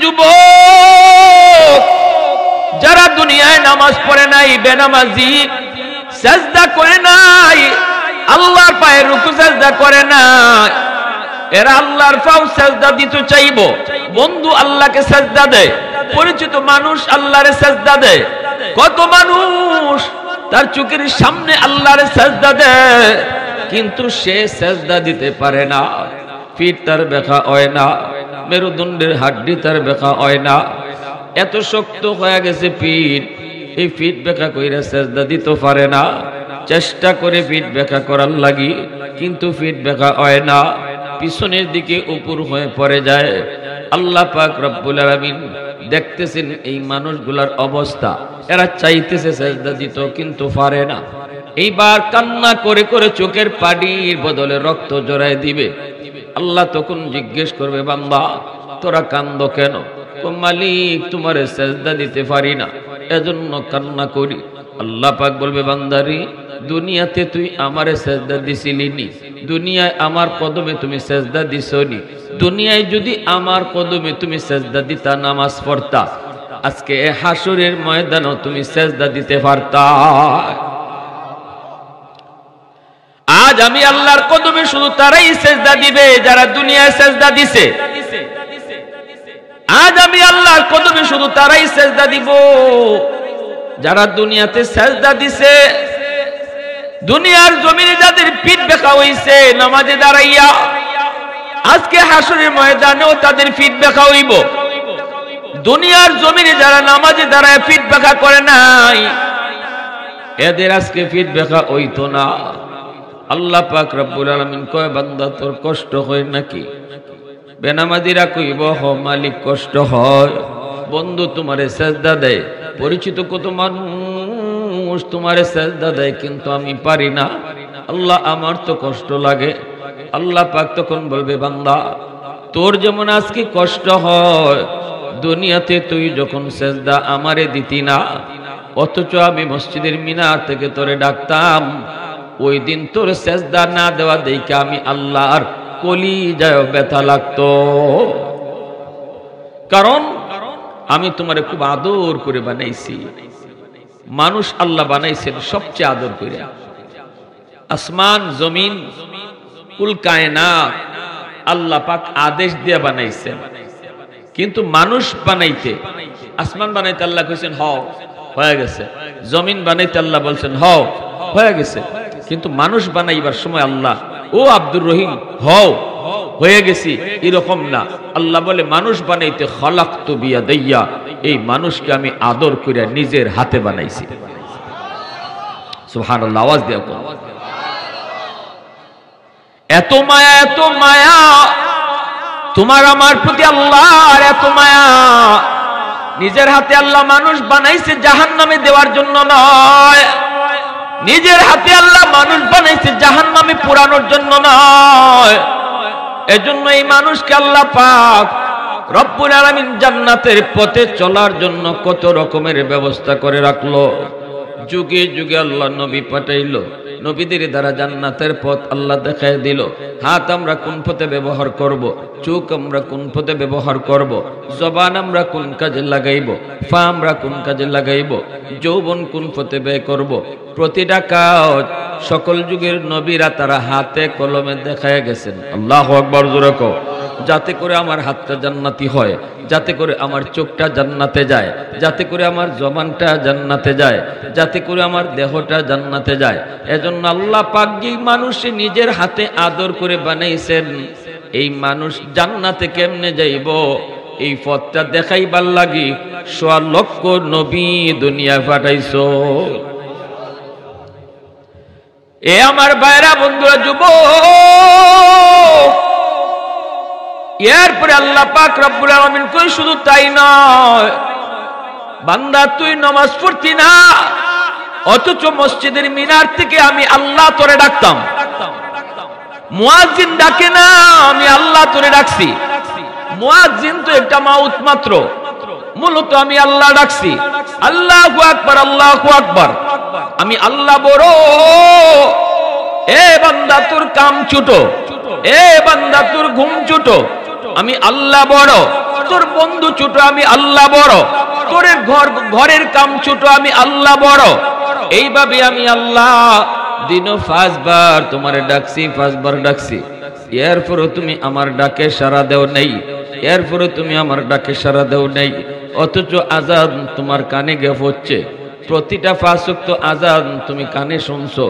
যুবক যারা দুনিয়ায় নামাজ পড়ে নাই, বেনামাজি, সাজদা করে নাই, আল্লাহর পায়ে রুকু সাজদা করে নাই, এরা আল্লাহর পাও সাজদা দিতে চাইবো। বন্ধু আল্লাহকে সাজদা দেয়, পরিচিত মানুষ আল্লাহরে সাজদা দেয়। কত মানুষ তার চোখের সামনে আল্লাহরে সাজদা দেয়, কিন্তু সে সাজদা দিতে পারে না। পিঠ তার ব্যথা হয় না, মেরুদণ্ডের হাড্ডি তার ব্যথা হয় না, এত শক্ত হয়ে গেছে পিঠ, এই পিঠ ব্যথা কইরা সাজদা দিতে পারে না। চেষ্টা করে পিঠ ব্যথা করার লাগি, কিন্তু পিঠ ব্যথা হয় না, পিছনের দিকে উপর হয়ে পড়ে যায়। আল্লাহ পাক রব্বুল আলামিন দেখতেছেন এই মানুষগুলার অবস্থা, এরা চাইতেছে সাজদা দিত কিন্তু পারে না। এইবার কান্না করে করে চোখের পানির বদলে রক্ত জড়ায় দিবে। আল্লাহ তখন জিজ্ঞেস করবে, বান্দা তোরা কান্দো কেন? মালিক তোমারে সাজদা দিতে পারি না, এজন্য কান্না করি। আল্লাহ পাক বলবে, বান্দারি দুনিয়াতে তুই আমারে সাজদা দিছিলি নি? দুনিয়ায় আমার কদমে তুমি সাজদা দিছনি? দুনিয়ায় যদি আমার কদমে তুমি সাজদা দিতা, নামাজ পড়তা, আজকে হাসরের ময়দানও তুমি সাজদা দিতে পারতা। আজ আমি আল্লাহর কদমে শুধু তারাই সাজদা দিবে যারা দুনিয়ায় সাজদা দিছে। আজ আমি আল্লাহর কদমে শুধু তারাই সাজদা দিব যারা দুনিয়াতে সাজদা দিছে। দুনিয়ার জমিনে যাদের পিঠ ব্যথা হইছে নামাজে দাঁড়াইয়া, আজকে হাসরের ময়দানেও তাদের পিঠ ব্যথা হইব। দুনিয়ার জমিনে যারা নামাজে দাঁড়ায় পিঠ ব্যথা করে নাই, এদের আজকে পিঠ ব্যথা হইতো না। আল্লাহ পাক রব্বুল আলামিন কয়, বান্দা তোর কষ্ট হয় নাকি? বেনামাজিরা কইব, হ মালিক কষ্ট হয়। বন্ধু তোমারে সাজদা দেয়, পরিচিত কত মানুষ তোমারে সাজদা দেয়, কিন্তু আমি পারি না। আল্লাহ আমার তো কষ্ট লাগে। আল্লাহ পাক তখন বলবে, বান্দা তোর যেমন আজকে কষ্ট হয়, দুনিয়াতে তুই যখন সাজদা আমারে দিতি না, অথচ আমি মসজিদের মিনার থেকে তোরে ডাকতাম, ওই দিন তোর সাজদা না দেওয়া দেখে আমি আল্লাহর কলিজায় ব্যথা লাগতো। কারণ আমি তোমারে খুব আদর করে বানাইছি। মানুষ আল্লাহ বানাইছেন সবচেয়ে আদর করে। আসমান জমিন কুল কায়নাত আল্লাহ পাক আদেশ দিয়ে বানাইছেন, কিন্তু মানুষ বানাইতে, আসমান বানাইতে আল্লাহ কইছেন হও, হয়ে গেছে। জমিন বানাইতে আল্লাহ বলছেন হও, হয়ে গেছে। কিন্তু মানুষ বানাইবার সময় আল্লাহ, ও আব্দুর রহিম হও, হয়ে গেছি, এরকম না। আল্লাহ বলে, মানুষ বানাইতে খলাকতু বিয়াদাইয়া, এই মানুষকে আমি আদর করে নিজের হাতে বানাইছি। সুবহানাল্লাহ, আওয়াজ দেও। এত মায়া, এত মায়া তোমার আমার প্রতি আল্লাহর, এত মায়া। নিজের হাতে আল্লাহ মানুষ বানাইছে জাহান্নামে দেওয়ার জন্য নয়, নিজের হাতে আল্লাহ মানুষ বানাইছে জাহান্নামে পোড়ানোর জন্য নয়। এজন্য এই মানুষকে আল্লাহ পাক রব্বুল আলামিন জান্নাতের পথে চলার জন্য কত রকমের ব্যবস্থা করে রাখলো। যুগে যুগে আল্লাহ নবী পাঠাইলো, নবীদের দ্বারা জান্নাতের পথ আল্লাহ দেখায় দিল। হাত আমরা কোন পথে ব্যবহার করব, চোখ আমরা কোন পথে ব্যবহার করব, জবান আমরা কোন কাজে লাগাইব, পা আমরা কোন কাজে লাগাইব, যৌবন কোন পথে ব্যয় করব, প্রতিটা কাজ সকল যুগের নবীরা তারা হাতে কলমে দেখায় গেছেন। আল্লাহু আকবার, জোরে কও। যাতে করে আমার হাতটা জান্নাতি হয়, যাতে করে আমার চোখটা জান্নাতে যায়, যাতে করে আমার জবানটা জান্নাতে যায়, যাতে করে আমার দেহটা জান্নাতে যায়। এজন্য আল্লাহ পাক যেই মানুষে নিজের হাতে আদর করে বানাইছেন, এই মানুষ জান্নাতে কেমনে যাইব এই পথটা দেখাইবার লাগি ১০০ লক্ষ নবী দুনিয়া পাঠাইছো। এ আমার ভাইরা, বন্ধুরা, যুবক, এরপরে আল্লাহ পাক রব্বুল আলামিন কই শুধু তাই নয়, বান্দা তুই নামাজ পড়তি না, অথচ মসজিদের মিনার থেকে আমি আল্লাহ তোরে ডাকতাম। মুয়াজ্জিন ডাকে না, আমি আল্লাহ তোরে ডাকছি। মুয়াজ্জিন তো একটা মাউত মাত্র, মূলত আমি আল্লাহ ডাকছি। আল্লাহু আকবার, আল্লাহু আকবার, আমি আল্লাহ বড়। এ বান্দা তোর কাম ছোট, এ বান্দা তোর ঘুম ছোট, আমি আল্লাহ বড়। তোর বন্ধু ছোট, আমি আল্লাহ বড়, তোর ঘরের কাম ছোট, আমি আল্লাহ বড়। এইভাবে আমি আল্লাহ দিনও 5 বার তোমারে ডাকছি, 5 বার ডাকছি, এরপরও তুমি আমার ডাকে সাড়া দেও নাই, এরপরও তুমি আমার ডাকে সাড়া দেও নাই। অথচ আজান তোমার কানে গেফ হচ্ছে, প্রতিটা 5 ওয়াক্ত আজান তুমি কানে শুনছো,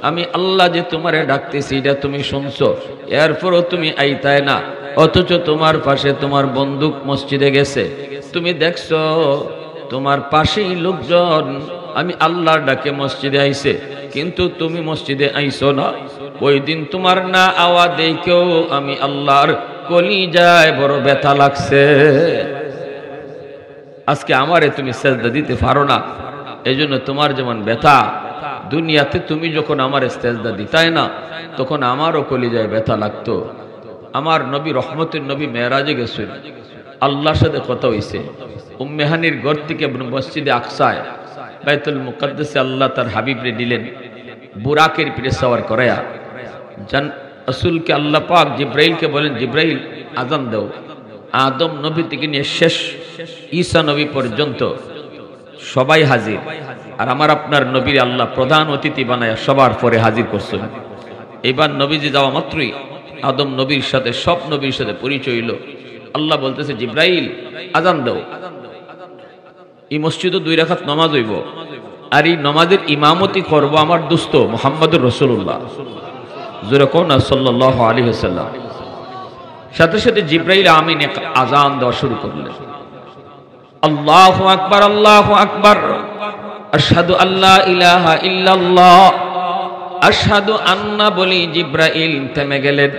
আমি আল্লাহ যে তোমারে ডাকতেছি এটা তুমি শুনছো, এরপরও তুমি আইতায় না। অথচ তোমার পাশে তোমার বন্দুক মসজিদে গেছে, তুমি দেখছো তোমার পাশেই লোকজন আমি আল্লাহর ডাকে মসজিদে আইছে, কিন্তু তুমি মসজিদে আইছো না। ওই দিন তোমার না আওয়াজ দেখেও আমি আল্লাহর কলিজায় বড় ব্যথা লাগছে। আজকে আমারে তুমি সেজদা দিতে পারো না, এজন্য তোমার যেমন ব্যথা। দুনিয়াতে তুমি যখন আমার সেজদা দিতাই না, তখন আমারও কলিজায় ব্যথা লাগতো। আমার নবী রহমতের নবী মেরাজে গেছেন, আল্লাহর সাথে কথা হইছে। উম্মে হানির ঘর থেকে মসজিদে আকসায় বাইতুল মুকাদ্দাসে আল্লাহ তার হাবিবরে দিলেন, বুরাকের পিঠে সওয়ার করায়া। রাসূলকে আল্লাহ পাক জিব্রাইলকে বলেন, জিব্রাইল আজান দাও। আদম নবী থেকে নিয়ে শেষ ঈসা নবী পর্যন্ত সবাই হাজির, আর আমার আপনার নবীর আল্লাহ প্রধান অতিথি বানায়া সবার পরে হাজির করছেন। এবার নবীজি যাওয়া মাত্রই আদম নবীর সাথে সব নবীর সাথে পরিচয় হইল। আল্লাহ বলতেছে, জিব্রাইল আজান দাও। এই মসজিদে 2 রাকাত নামাজ হইব, আর এই নামাজের ইমামতি করব আমার দোস্ত মুহাম্মদুর রাসূলুল্লাহ সাল্লাল্লাহু আলাইহি ওয়াসাল্লাম। সাথে সাথে জিব্রাইল আমিন আজান দেওয়া শুরু করলেন। আল্লাহু আকবার, আল্লাহু আকবার, আশহাদু আল্লা ইলাহা ইল্লাল্লাহ, আশহাদু আন্না বলি জিব্রাইল থেমে গেলেন।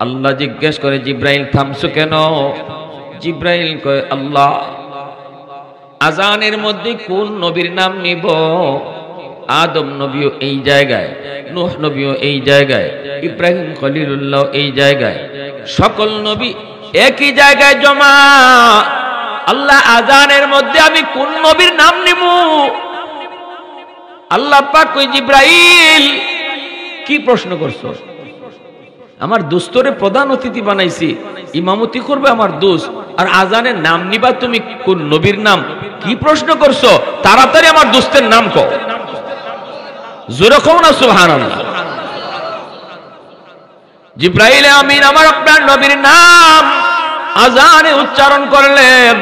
আল্লাহ জিজ্ঞেস করে, জিব্রাইল থামছো কেন? জিব্রাইল কয়, আল্লাহ আজানের মধ্যে কোন নবীর নাম নিব? আদম নবীও এই জায়গায়, নূহ নবীও এই জায়গায়, ইব্রাহিম খলিলুল্লাহ এই জায়গায়, সকল নবী একই জায়গায় জমা। আল্লাহ আজানের মধ্যে আমি কোন নবীর নাম নিব? আল্লাহ পাক কই, জিব্রাইল কি প্রশ্ন করছো? আমার দোস্তরে প্রধান অতিথি বানাইছি, ইমামতি করবে আমার দোস্ত, আর আজানের নাম নিবা তুমি কোন নবীর নাম? কি প্রশ্ন করছো? তাড়াতাড়ি আমার দোস্তের নাম কও। জোরে কও না সুবহানাল্লাহ। জিব্রাইল আমিন আমার আপনার নবীর নাম আজানে উচ্চারণ করলেন।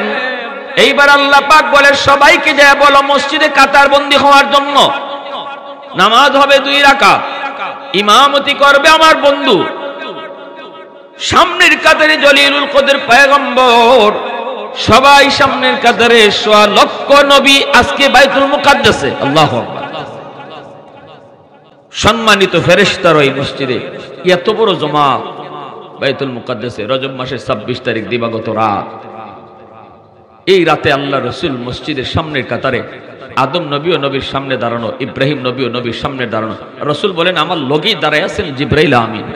এইবার আল্লাহ পাক বলে, সবাইকে যায় বলো মসজিদে কাতারবন্দি হওয়ার জন্য। নামাজ হবে 2 রাকাত, ইমামতি করবে আমার বন্ধু, সামনের কাতারে জলিলুল কদর পয়গম্বর, সবাই সামনের কাতারে, 1.25 লক্ষ নবী আজকে বাইতুল মুকাদ্দাসে। আল্লাহু আকবার। সম্মানিত ফেরেশতার ওই মসজিদে এত বড় জমাত বাইতুল মুকাদ্দাসে, রজব মাসের 26 তারিখ দিবাগত রাত। এই রাতে আল্লাহ রসুল মসজিদের সামনের কাতারে, আদম নবী ও নবীর সামনে দাঁড়ানো, ইব্রাহিম নবী ও নবীর সামনে দাঁড়ানো। রসুল বলেন, আমার লগেই দাঁড়ায় আছেন জিব্রাইল আমিন।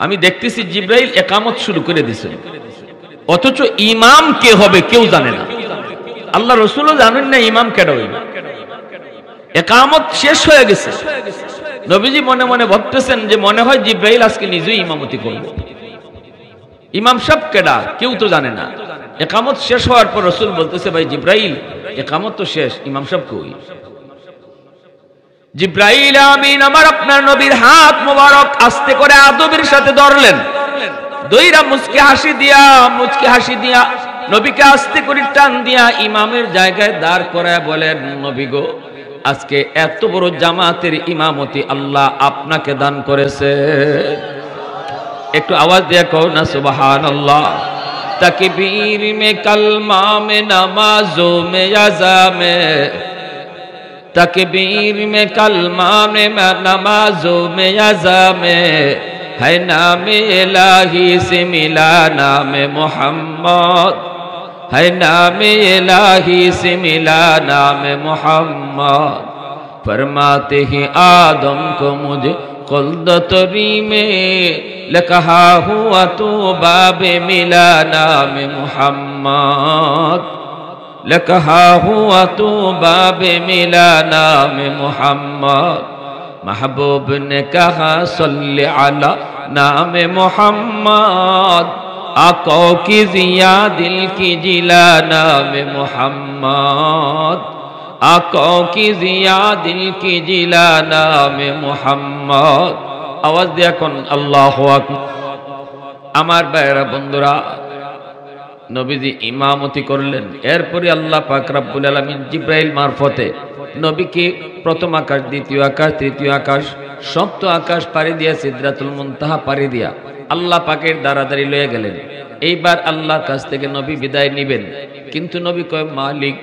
আমি দেখতেছি জিব্রাইল একামত শুরু করে দিছে, অথচ ইমাম কে হবে কেউ জানে না। আল্লাহ রসুলও জানেন না ইমাম কেডা হইবে। একামত শেষ হয়ে গেছে, নবীজি মনে মনে ভাবতেছেন যে মনে হয় জিব্রাইল আজকে নিজেই ইমামতি করবে। ইমাম সাহেব কেডা কেউ তো জানে না। একামত শেষ হওয়ার পর রসুল বলতেছে, ভাই জিব্রাইল একামত তো শেষ, ইমাম সাহেব কই? জিব্রাইল আমিন আমার আপনার নবীর হাত মোবারক আস্তে করে আদবের সাথে ধরলেন, দইরা মুচকি হাসি দিয়া নবীকে আস্তে করে টান দিয়া ইমামের জায়গায় দাঁড় করায় বলেন, নবী গো, আজকে এত বড় জামাতের ইমামতি আল্লাহ আপনাকে দান করেছে। একটু আওয়াজ দিয়ে কও না সুবহানাল্লাহ। तकबीर में कलमा में नमाजों में अज़ा में, तकबीर में कलमा में नमाजों में अज़ा में, है नाम इलाही से मिला नाम मोहम्मद, है नाम इलाही से मिला नाम मोहम्मद। फरमाते ही आदम को मुझे कुल्दतरी में लकहा हुआ तो बाबे मिला नाम मोहम्मद, लकहा हुआ तो बाबे मिला नाम मोहम्मद। महबूब ने कहा सल्ले अला नाम मोहम्मद, आको की जिया दिल की जिला नाम मोहम्मद आको की जिया दिल की जिला नाम मोहम्मद आवाज दिया कोन अल्लाहु আকবার আমার ভাইরা বন্ধুরা নবীজি ইমামতি করলেন এরপরে আল্লাহ পাক রব্বুল আলামিন জিবরাইল মারফতে নবীকে প্রথম আকাশ দ্বিতীয় আকাশ তৃতীয় আকাশ সপ্ত আকাশ পাড়ি দিয়া সিদরাতুল মুনতাহা পাড়ি দিয়া আল্লাহ পাকের দাঁড়াদাঁড়ি লয়ে গেলেন এইবার আল্লাহর কাছ থেকে নবী বিদায় নিবেন কিন্তু নবী কয় মালিক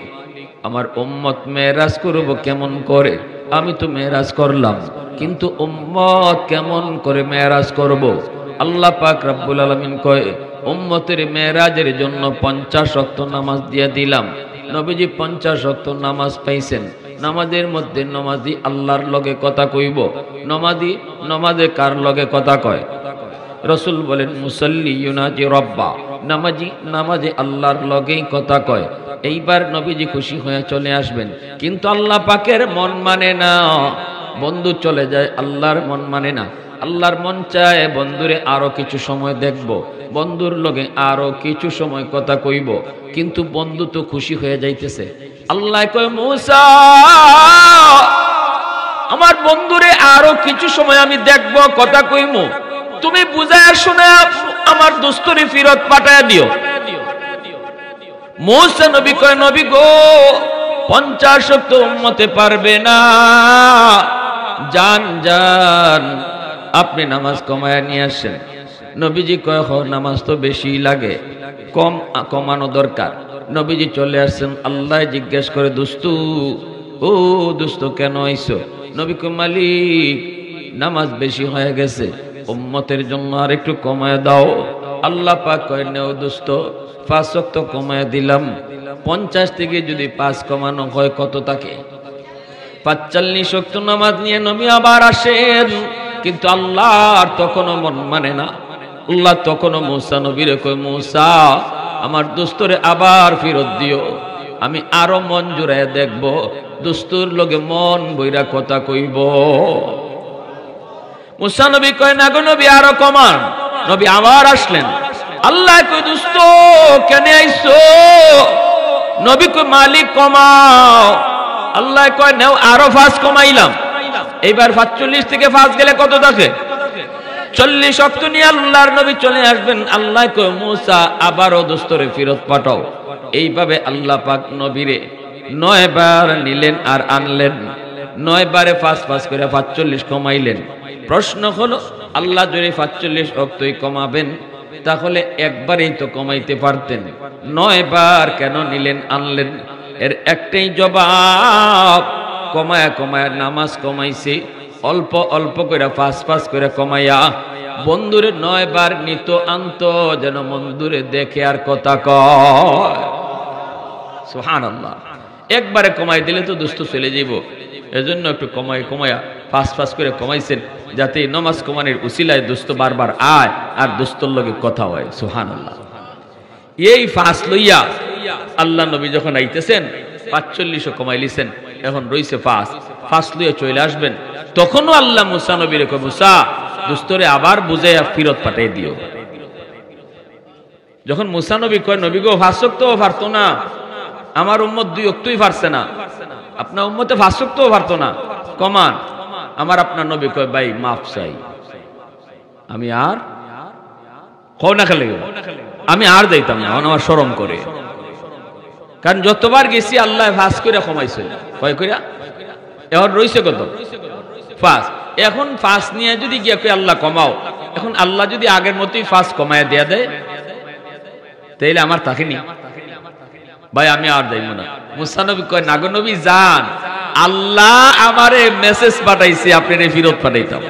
আমার উম্মত মেরাজ করব কেমন করে আমি তো মেরাজ করলাম কিন্তু উম্মত কেমন করে মেরাজ করব আল্লাহ পাক রব্বুল আলামিন কয় উম্মতের মেরাজের জন্য 50 ওয়াক্ত নামাজ দিয়ে দিলাম নবীজি 50 ওয়াক্ত নামাজ পাইছেন নামাজের মধ্যে নমাজি আল্লাহর লগে কথা কইব নমাজে কার লগে কথা কয় রাসূল বলেন মুসাল্লি ইউনাজি রব্বা নামাজে আল্লাহর লগেই কথা কয় এইবার নবীজি খুশি হয়ে চলে আসবেন কিন্তু আল্লাহ পাকের মন মানে না বন্ধু চলে যায় আল্লাহর মন মানে না আল্লাহর মন চায় বন্ধুরে আরো কিছু সময় দেখব বন্ধুর লগে আরো কিছু সময় কথা কইব কিন্তু বন্ধু তো খুশি হয়ে যাইতেছে আল্লাহ কয় মূসা আমার বন্ধুরে আরো কিছু সময় আমি দেখব কথা কইব তুমি বুঝায় শুনে আমার দোস্তরে ফিরত পাঠায় দিও মূসা নবী কয় নবী গো 50 ওয়াক্ত উম্মতে পারবে না জান আপনি নামাজ কমায় নিয়ে আসেন নবীজি কয় হ নামাজ তো বেশি লাগে কমানো দরকার নবীজি চলে আসছেন আল্লাহ জিজ্ঞেস করে দোস্ত কেন আইছো নবী কয় মালিক নামাজ বেশি হয়ে গেছে উম্মতের জন্য আর একটু কমায় দাও আল্লাহ পাক কয় নেও দোস্ত 5 ওয়াক্ত কমায় দিলাম 50 থেকে যদি 5 কমানো হয় কত থাকে 45 ওয়াক্ত নামাজ নিয়ে নবী আবার আসেন কিন্তু আল্লাহর তখনও মন মানে না আল্লাহ তখনও মূসা নবীরে কয় মূসা আমার দোস্তরে আবার ফেরত দিও আমি আরো মন জুড়ায় দেখব দোস্তর লগে মন বইরা কথা কইব মূসা নবী কয় না গো নবী আরো কমান নবী আবার আসলেন আল্লাহ কয় দোস্ত কেন আইছো নবী কয় মালিক কমাও আল্লাহ কয় নাও আরো 5 কমাইলাম এইবার 45 থেকে 5 গেলে কত থাকে 40 ওয়াক্ত নিয়ে আল্লাহর নবী চলে আসবেন আল্লাহ কয় মূসা আবারও দোস্তরে ফেরত পাঠাও এইভাবে আল্লাহ পাক নবীরে 9 বার নিলেন আর আনলেন 9 বারে 5 করে 45 কমাইলেন প্রশ্ন হলো আল্লাহ যদি 45 ওয়াক্তই কমাবেন তাহলে একবারেই তো কমাইতে পারতেন 9 বার কেন নিলেন আনলেন এর একটাই জবাব কমায়া নামাজ কমাইছে অল্প অল্প করে 5 করে কমাইয়া বন্ধুরে 9 বার নিত আনত যেন বন্ধুরে দেখে আর কথা কয় সুবহানাল্লাহ একবারে কমাই দিলে তো দুষ্ট চলে যাইব এজন্য একটু কমায়া 5 করে কমাইছেন যাতে নামাজ কমানোর উসিলায় দুষ্ট বারবার আয় আর দুস্তর লগে কথা হয় সুবহানাল্লাহ এই 5 লইয়া আল্লাহ নবী যখন আইতেছেন 45 কমাইলিছেন এখন রইছে 5 লইয়া চলে আসবেন তখনও আল্লাহ মূসা নবীরে কয় মূসা দুস্তরে আবার বুঝাইয়া ফিরত পাঠিয়ে দিও যখন মূসা নবী কয় নবী গো 5 ওয়াক্তও পারতো না আমার উম্মত 2 ওয়াক্তই পারছে না আপনার উম্মতে 5 ওয়াক্তও পারতো না কমান আমার আপনার নবী কয় ভাই মাফ চাই আমি আর কও না খেলে আমি আর যাইতাম না আমার শরম করে কারণ যতবার গেছি আল্লাহ 5 করে কমাইছে কয় কইরা এখন রইছে কত 5 এখন 5 নিয়ে যদি গিয়া কই আল্লাহ কমাও এখন আল্লাহ যদি আগের মতই 5 কমায় দেয়া দেয় তাইলে আমার থাকেনি ভাই আমি আর যাইব না মূসা নবী কয় না গো নবী যান আল্লাহ আমারে মেসেজ পাঠাইছে আপনারে ফেরত পাঠাইতাম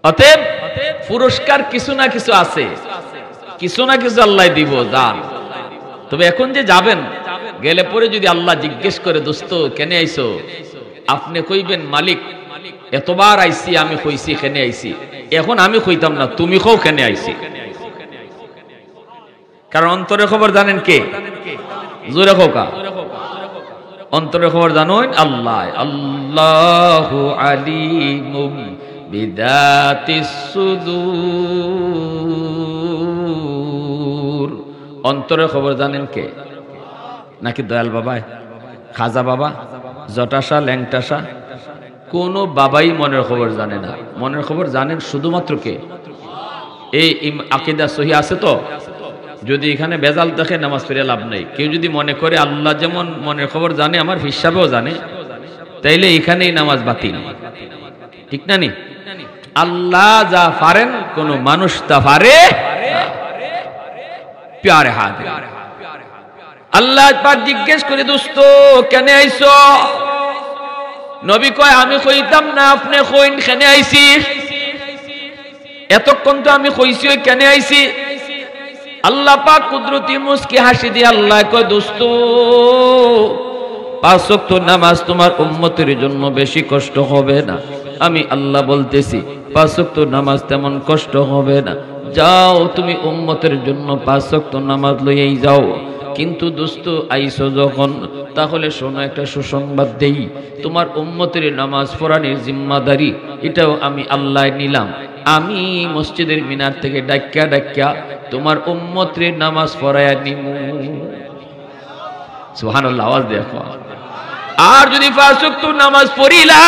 অতএব পুরস্কার কিছু না কিছু আছে কিছু না কিছু আল্লাহ দিব যান তবে এখন যে যাবেন গেলে পরে যদি আল্লাহ জিজ্ঞেস করে দোস্ত কেন আইছো আপনি কইবেন মালিক এতবার আইছি আমি কইছি কেন আইছি এখন আমি কইতাম না তুমি কও কেন আইছি কারণ অন্তরের খবর জানেন কে জোরে কোকা অন্তরের খবর জানেন আল্লাহ আল্লাহু আলিমুম বিদাতিস সুদূর অন্তরের খবর জানেন কে? নাকি দয়াল বাবাই, খাজা বাবা, জটাশা, ল্যাংটাশা? কোনো বাবাই মনের খবর জানে না। মনের খবর জানেন শুধুমাত্র কে? এই আকীদা সহি আছে তো? যদি এখানে বেজাল দেখে নামাজ পড়ে লাভ নেই। কেউ যদি মনে করে আল্লাহ যেমন মনের খবর জানে আমার হিসাবেও জানে, তাইলে এখানেই নামাজ বাতিল। ঠিক না নি? আল্লাহ যা পারেন কোন মানুষ তা পারে না। প্যারে হাত আল্লাহ পাক জিজ্ঞেস করে, দোস্ত কেন আইছো? নবী কয়, আমি কইতাম না, আপনি কইন কেন আইছি? এতক্ষণ তো আমি কইছি ওই কেন আইছি। আল্লাহ পাক কুদরতি মুস্কি হাসি দিয়ে আল্লাহ কয়, দোস্ত 5 ওয়াক্ত নামাজ তোমার উম্মতের জন্য বেশি কষ্ট হবে না। আমি আল্লাহ বলতেছি 5 ওয়াক্ত নামাজ তেমন কষ্ট হবে না। যাও তুমি উম্মতের জন্য 5 ওয়াক্ত নামাজ লইয়াই যাও। কিন্তু দোস্ত আইসো যখন, তাহলে শোনো একটা সুসংবাদ দেই, তোমার উম্মতের নামাজ পড়ানোর জিম্মাদারি এটাও আমি আল্লাহ নিলাম। আমি মসজিদের মিনার থেকে ডাক্কা ডাক্কা তোমার উম্মতের নামাজ পড়ায়া নিমু। সুবহানাল্লাহ, আওয়াজ দেখো। আর যদি 5 ওয়াক্ত নামাজ পড়িলা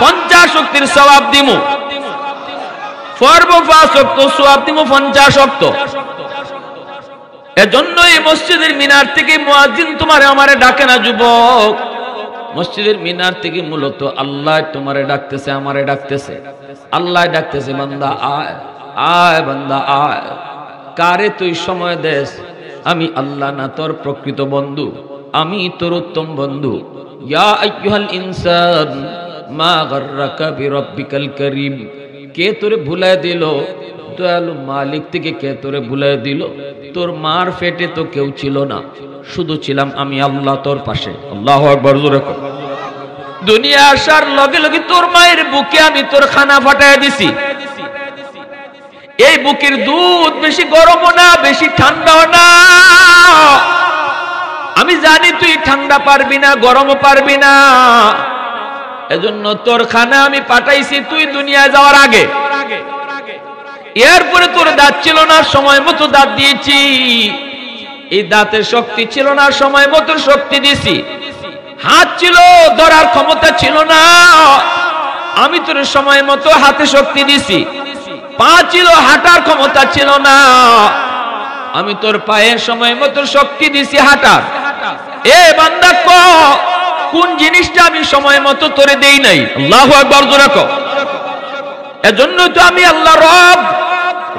50 ওয়াক্তের সওয়াব দিমু। পড়ব 5 ওয়াক্ত, সওয়াব দিমু 50 ওয়াক্ত। এজন্য এই মসজিদের মিনার থেকে মুয়াজ্জিন তোমারে আমারে ডাকে না যুবক। মসজিদের মিনার থেকে মূলত আল্লাহ তোমারে ডাকতেছে, আমারে ডাকতেছে। আল্লাহ ডাকতেছে, বান্দা আয়, আয় বান্দা আয়। কারে তুই সময় দেস? আমি আল্লাহ না তোর প্রকৃত বন্ধু, আমি তোর উত্তম বন্ধু। ইয়া আইয়ুহাল ইনসান মা গাররাকা বিরাব্বিকাল কারীম। কে তোরে ভুলায় দিল? দয়ালু মালিক থেকে কে তোরে ভুলায় দিল? তোর মার পেটে তো কেউ ছিল না, শুধু ছিলাম আমি আল্লাহ তোর পাশে। আল্লাহু আকবার, জোরে কর। দুনিয়া আসার লগে লগে তোর মায়ের বুকে আমি তোর খানা ফাটায় দিছি। এই বুকের দুধ বেশি গরমও না, বেশি ঠান্ডাও না। আমি জানি তুই ঠান্ডা পারবি না, গরমও পারবি না। এজন্য তোর খানা আমি পাঠাইছি তুই দুনিয়ায় যাওয়ার আগে। এরপরে তোর দাঁত ছিল না, সময় মতো দাঁত দিয়েছি। এই দাঁতের শক্তি ছিল না, সময় মতো শক্তি দিছি। হাত ছিল, ধরার ক্ষমতা ছিল না, আমি তোর সময় মতো হাতে শক্তি দিছি। পা ছিল, হাঁটার ক্ষমতা ছিল না, আমি তোর পায়ে সময় মতো শক্তি দিছি হাঁটার। এ বান্দা ক কোন জিনিসটা আমি সময় মতো তোরে দেই নাই? আল্লাহু আকবার, জোরে কও। এজন্য তো আমি আল্লাহ রব।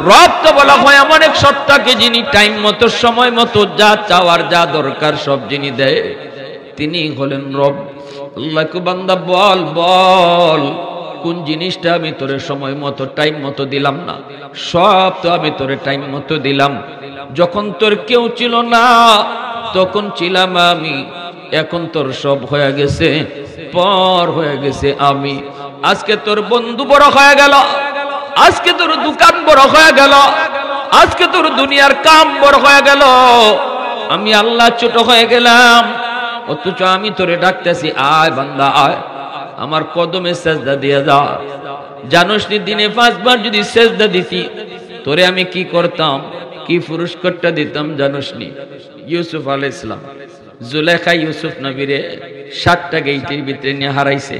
রব তো বলা হয় এমন এক সত্তাকে যিনি টাইম মতো, সময় মতো যা চাওয়ার যা দরকার সব যিনি দেয়, তিনি হলেন রব। আল্লাহকে বান্দা বল, বল কোন জিনিসটা আমি তোরে সময় মতো টাইম মতো দিলাম না? সব তো আমি তোরে টাইম মতো দিলাম। যখন তোর কেউ ছিল না তখন ছিলাম আমি। এখন তোর সব হয়ে গেছে, পর হয়ে গেছে আমি। আজকে তোর বন্ধু বড় হয়ে গেল, আজকে তোর দোকান বড় হয়ে গেল, আজকে তোর দুনিয়ার কাম বড় হয়ে গেল, আমি আল্লাহ ছোট হয়ে গেলাম। অথচ আমি তোরে ডাকতেছি, আয় বান্দা আয়, আমার কদমে সেজদা দিয়ে যা। জানোস নি দিনে 5 বার যদি সেজদা দিতি তোরে আমি কি করতাম, কি পুরস্কারটা দিতাম জানোস নি? ইউসুফ আলাইহিস সালাম, জুলেখা ইউসুফ নবীরে 7টা গেইটের ভিতরে নিয়ে হারাইছে।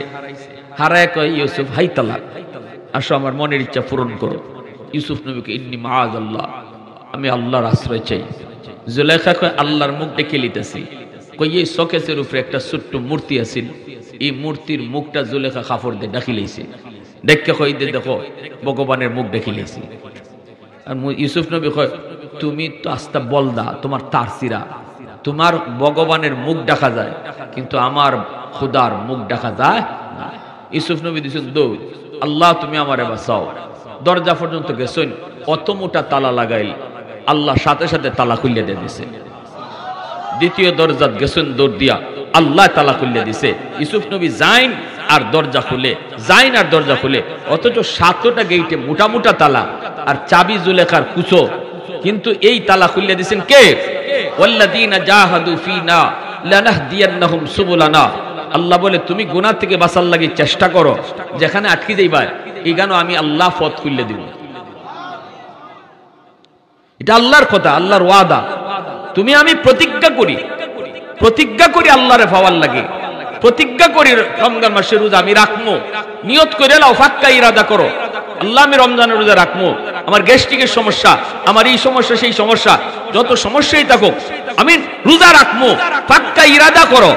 হারায় কয়, ইউসুফ হাই তালাক, আসো আমার মনের ইচ্ছা পূরণ করো। ইউসুফ নবীকে, ইন্নী মাআযাল্লাহ, আমি আল্লাহর আশ্রয় চাই। জুলেখা কয়, আল্লাহর মুখ দেখে লিতেছি। কই এই শোকেসের উপরে একটা ছোট্ট মূর্তি আছিল, এই মূর্তির মুখটা জুলেখা কাপড় দিয়ে ঢাকি লাইছে। দেখে কই দে দেখো ভগবানের মুখ দেখি লাইছি। আর ইউসুফ নবী কয়, তুমি তো আস্তা বলদা, তোমার তারসিরা, তোমার ভগবানের মুখ দেখা যায় কিন্তু আমার খুদার মুখ দেখা যায় না। ইউসুফ নবী দিছেন দৌড়, আল্লাহ তুমি আমারে বাঁচাও। দরজা পর্যন্ত গেছেন, অত মোটা তালা লাগাইল, আল্লাহ সাথে সাথে তালা খুলে দিয়ে দিছে। দ্বিতীয় দরজাত গেছেন দৌড় দিয়া, আল্লাহ তালা খুলে দিছে। ইউসুফ নবী যাইন আর দরজা খুলে, যাইন আর দরজা খুলে। অথচ 7টা গেইটে মোটা মোটা তালা আর চাবি জুলেখার কুচো, কিন্তু এই তালা খুলে দিছেন কে? ওয়াল্লাযীনা জাহাদু ফীনা লানাহদিয়ান্নাহুম সুবুলানা। আল্লাহ বলে তুমি গুনাহ থেকে বাঁচার লাগি চেষ্টা করো, যেখানে আটকে যাইবা এই গানো আমি আল্লাহ পথ খুলে দিব। এটা আল্লাহর কথা, আল্লাহর ওয়াদা। তুমি আমি প্রতিজ্ঞা করি আল্লাহরে পাওয়ার লাগে, প্রতিজ্ঞা করি রমজান মাসের রোজা আমি রাখবো, নিয়ত করে লাও, ফাক্কা ইরাদা করো, আল্লাহ আমি রমজানের রোজা রাখবো, আমার গ্যাস্ট্রিকের সমস্যা, আমার এই সমস্যা সেই সমস্যা, যত সমস্যাই থাকুক আমি রোজা রাখবো, ফাক্কা ইরাদা করো।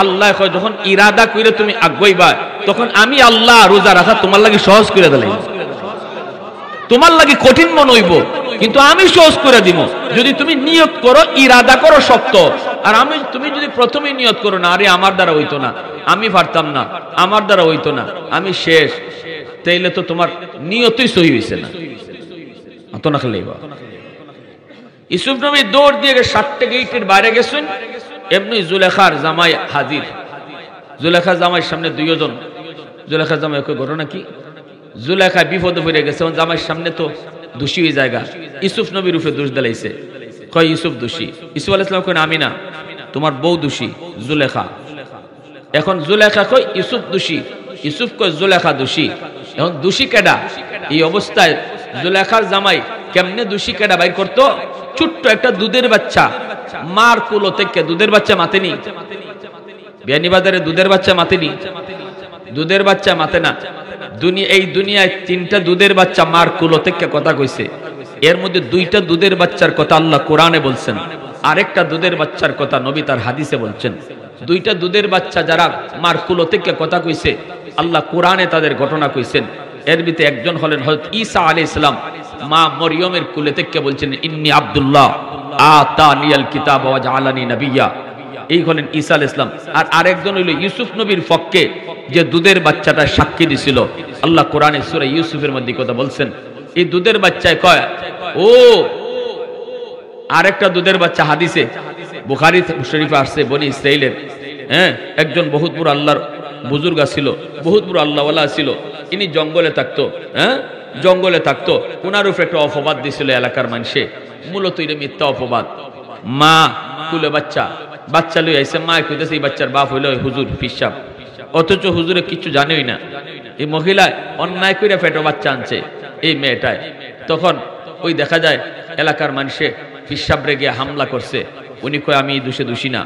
আল্লাহ কয় যখন ইরাদা করে তুমি আগাইবা তখন আমি আল্লাহ রোজা রাখা তোমার লাগি সহজ করে দিলাম, তোমার লাগি কঠিন মনে হইব কিন্তু আমি সহজ করে দিব যদি তুমি নিয়ত করো, ইরাদা করো শক্ত। আর তুমি যদি প্রথমেই নিয়ত করো না, আরে আমার দ্বারা হইতো না, আমি পারতাম না, আমার দ্বারা হইতো না, আমি শেষ, তাইলে তো তোমার নিয়তই সহি হইছে না। অত না খেলেই ইউসুফ নবী দৌড় দিয়ে 7টে গেটের বাইরে গেছেন, এমনি জুলেখার জামাই হাজির। জুলেখার জামাইয়ের সামনে দুইজন, জুলেখার জামাই কই ঘটনা কি? জুলেখা বিপদে পড়ে গেছে, জামাইয়ের সামনে তো দোষী হয়ে জায়গা, ইউসুফ নবীর উপরে দোষ দিলাইছে, কয় ইউসুফ দোষী। ইউসুফ আলাইহিস সালাম কয় আমি না, তোমার বউ দোষী জুলেখা। এখন জুলেখা কয় ইউসুফ দোষী, ইউসুফ কয় জুলেখা দোষী। এখন দোষী কেডা? এই অবস্থায় জুলেখার জামাই কেমনে দোষী কেডা বাইর করতো? ছোট্ট একটা দুধের বাচ্চা, মার কুলো থেকে দুধের বাচ্চা মাতেনি, বিয়ানীবাজারে দুধের বাচ্চা মাতেনি, দুধের বাচ্চা মাতে না। এই দুনিয়ায় 3টা দুধের বাচ্চা মার কুলো থেকে কথা কইছে, এর মধ্যে 2টা দুধের বাচ্চার কথা আল্লাহ কোরআনে বলছেন, আরেকটা দুধের বাচ্চার কথা নবী তার হাদিসে বলছেন। 2টা দুধের বাচ্চা যারা মার কুলো থেকে কথা কইছে আল্লাহ কোরআনে তাদের ঘটনা কইছেন। এর ভিতরে একজন হলেন হযরত ঈসা আলাইহিস সালাম, মা মরিয়মের কুলে থেকে বলছেন ইন্নী আব্দুল্লাহ আতানিয়াল কিতাব ওয়া জাআলানি নবিয়্যা, এই হলেন ঈসা আলাইহিস সালাম। আর আরেকজন হইল ইউসুফ নবীর পক্ষে যে দুধের বাচ্চাটা সাক্ষী দিছিল, আল্লাহ কোরআনে সূরা ইউসুফের মধ্যে কথা বলছেন। এই দুধের বাচ্চায় কয় ও আরেকটা দুধের বাচ্চা, হাদিসে বুখারী শরীফে আসছে, বনি ইসরাইলের একজন বহুত বড় আল্লাহর বুজুর্গ ছিল, বহুত বড় আল্লাহওয়ালা ছিল, ইনি জঙ্গলে থাকতো, জঙ্গলে থাকতো। ওনার উপরে একটা অপবাদ দিছিল এলাকার মানুষে, মূলত এটা মিথ্যা অপবাদ। মা কুলে বাচ্চা, বাচ্চা লই আইছে, মা কইতেছে এই বাচ্চার বাপ হইল হুজুর পিসাব, অথচ হুজুরে কিছু জানেই না। এই মহিলা অন্যায় করে পেটে বাচ্চা আনছে এই মেয়েটায়। তখন ওই দেখা যায় এলাকার মানুষে পিসাবরে গিয়ে হামলা করছে। উনি কয় আমি দোষী না।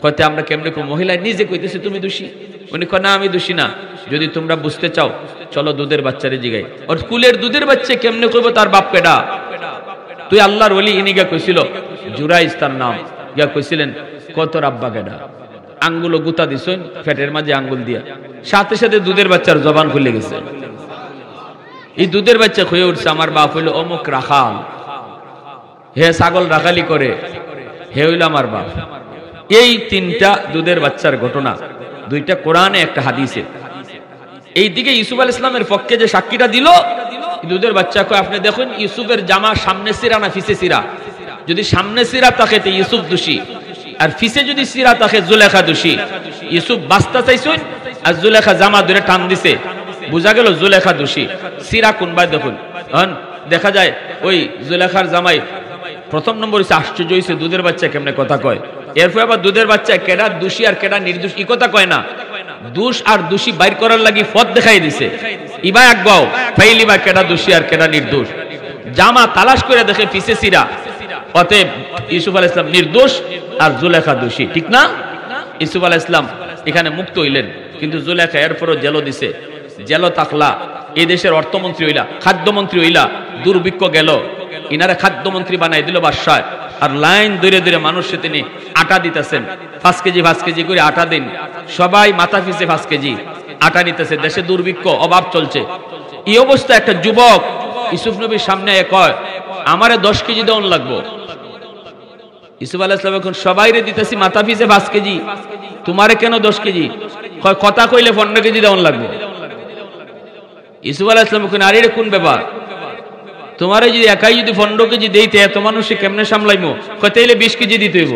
কয়তে আমরা কেমনে কো? মহিলা নিজে কইতেছে তুমি দোষী। উনি কয় না আমি দোষী না, যদি তোমরা বুঝতে চাও চলো দুধের বাচ্চারে জিগাই। ওর কুলের দুধের বাচ্চা কেমনে কইব তার বাপ কেডা? তুই আল্লাহর ওলি। ইনি গিয়া কইছিল, জুরাইজ তার নাম, গিয়া কইছিলেন কত আব্বা কেডা, আঙ্গুলো গুতা দিছেন পেটের মাঝে আঙ্গুল দিয়া, সাথে সাথে দুধের বাচ্চার জবান খুলে গেছে। এই দুধের বাচ্চা হয়ে উঠছে আমার বাপ হইল অমুক রাখাল, হে ছাগল রাখালি করে, হে হইল আমার বাপ। এই 3টা দুধের বাচ্চার ঘটনা, 2টা কোরআনে একটা হাদিসে। এই দিকে ইউসুফ আলাইহিস সালামের পক্ষে যে সাক্ষীটা দিল, দুধের বাচ্চা কয় আপনি দেখুন ইউসুফের জামা সামনে সিরা না পিছে সিরা? যদি সামনে সিরা থাকে তো ইউসুফ দোষী, আর পিছে যদি সিরা থাকে জুলেখা দোষী। ইউসুফ বাস্তা চাইছেন আর জুলেখা জামা ধরে টান দিছে, বোঝা গেল জুলেখা দোষী। সিরা কোনবাই দেখুন, দেখা যায় ওই জুলেখার জামাই প্রথম নম্বর হচ্ছে আশ্চর্য হয়েছে দুধের বাচ্চা কেমনে কথা কয়। এরপর আবার দুধের বাচ্চা কেডা দোষী আর কেডা নির্দোষ এই কথা কয় না, দোষ আর দোষী বাইর করার লাগি পথ দেখাই দিছে। ইবা একবাও ফাইলিবা কেডা দোষী আর কেডা নির্দোষ, জামা তালাশ করে দেখে পিছে সিরা। অতএব ইউসুফ আলাইহিস সালাম নির্দোষ আর জুলেখা দোষী, ঠিক না? ইউসুফ আলাইহিস সালাম এখানে মুক্ত হইলেন, কিন্তু জুলেখা এরপরও জেলও দিছে। জেলও থাকলা, এই দেশের অর্থমন্ত্রী হইলা, খাদ্যমন্ত্রী হইলা, দুর্ভিক্ষ গেল, ইনারে খাদ্যমন্ত্রী বানাই দিল বাদশাহ। আর লাইন ধরে ধরে মানুষে তিনি আটা দিতেছেন, 5 কেজি করে আটা দিন, সবাই মাথা পিছে 5 কেজি আটা নিতেছে। দেশে দুর্ভিক্ষ, অভাব চলছে। এই অবস্থা একটা যুবক ইউসুফ নবীর সামনে কয় আমারে 10 কেজি দেওয়ান লাগবো। ইউসুফ আলাইহিস সালাম এখন সবাইরে দিতেছি মাথা পিছে 5 কেজি, তোমারে কেন 10 কেজি? কথা কইলে 15 কেজি দেওয়ান লাগবে। ইউসুফ আলাইহিস সালাম এখন আরে কোন ব্যাপার, তোমারে যদি একাই যদি 15 কেজি দেইতে এত মানুষে কেমনে সামলাইমো? কইলে 20 কেজি দিতে হইব।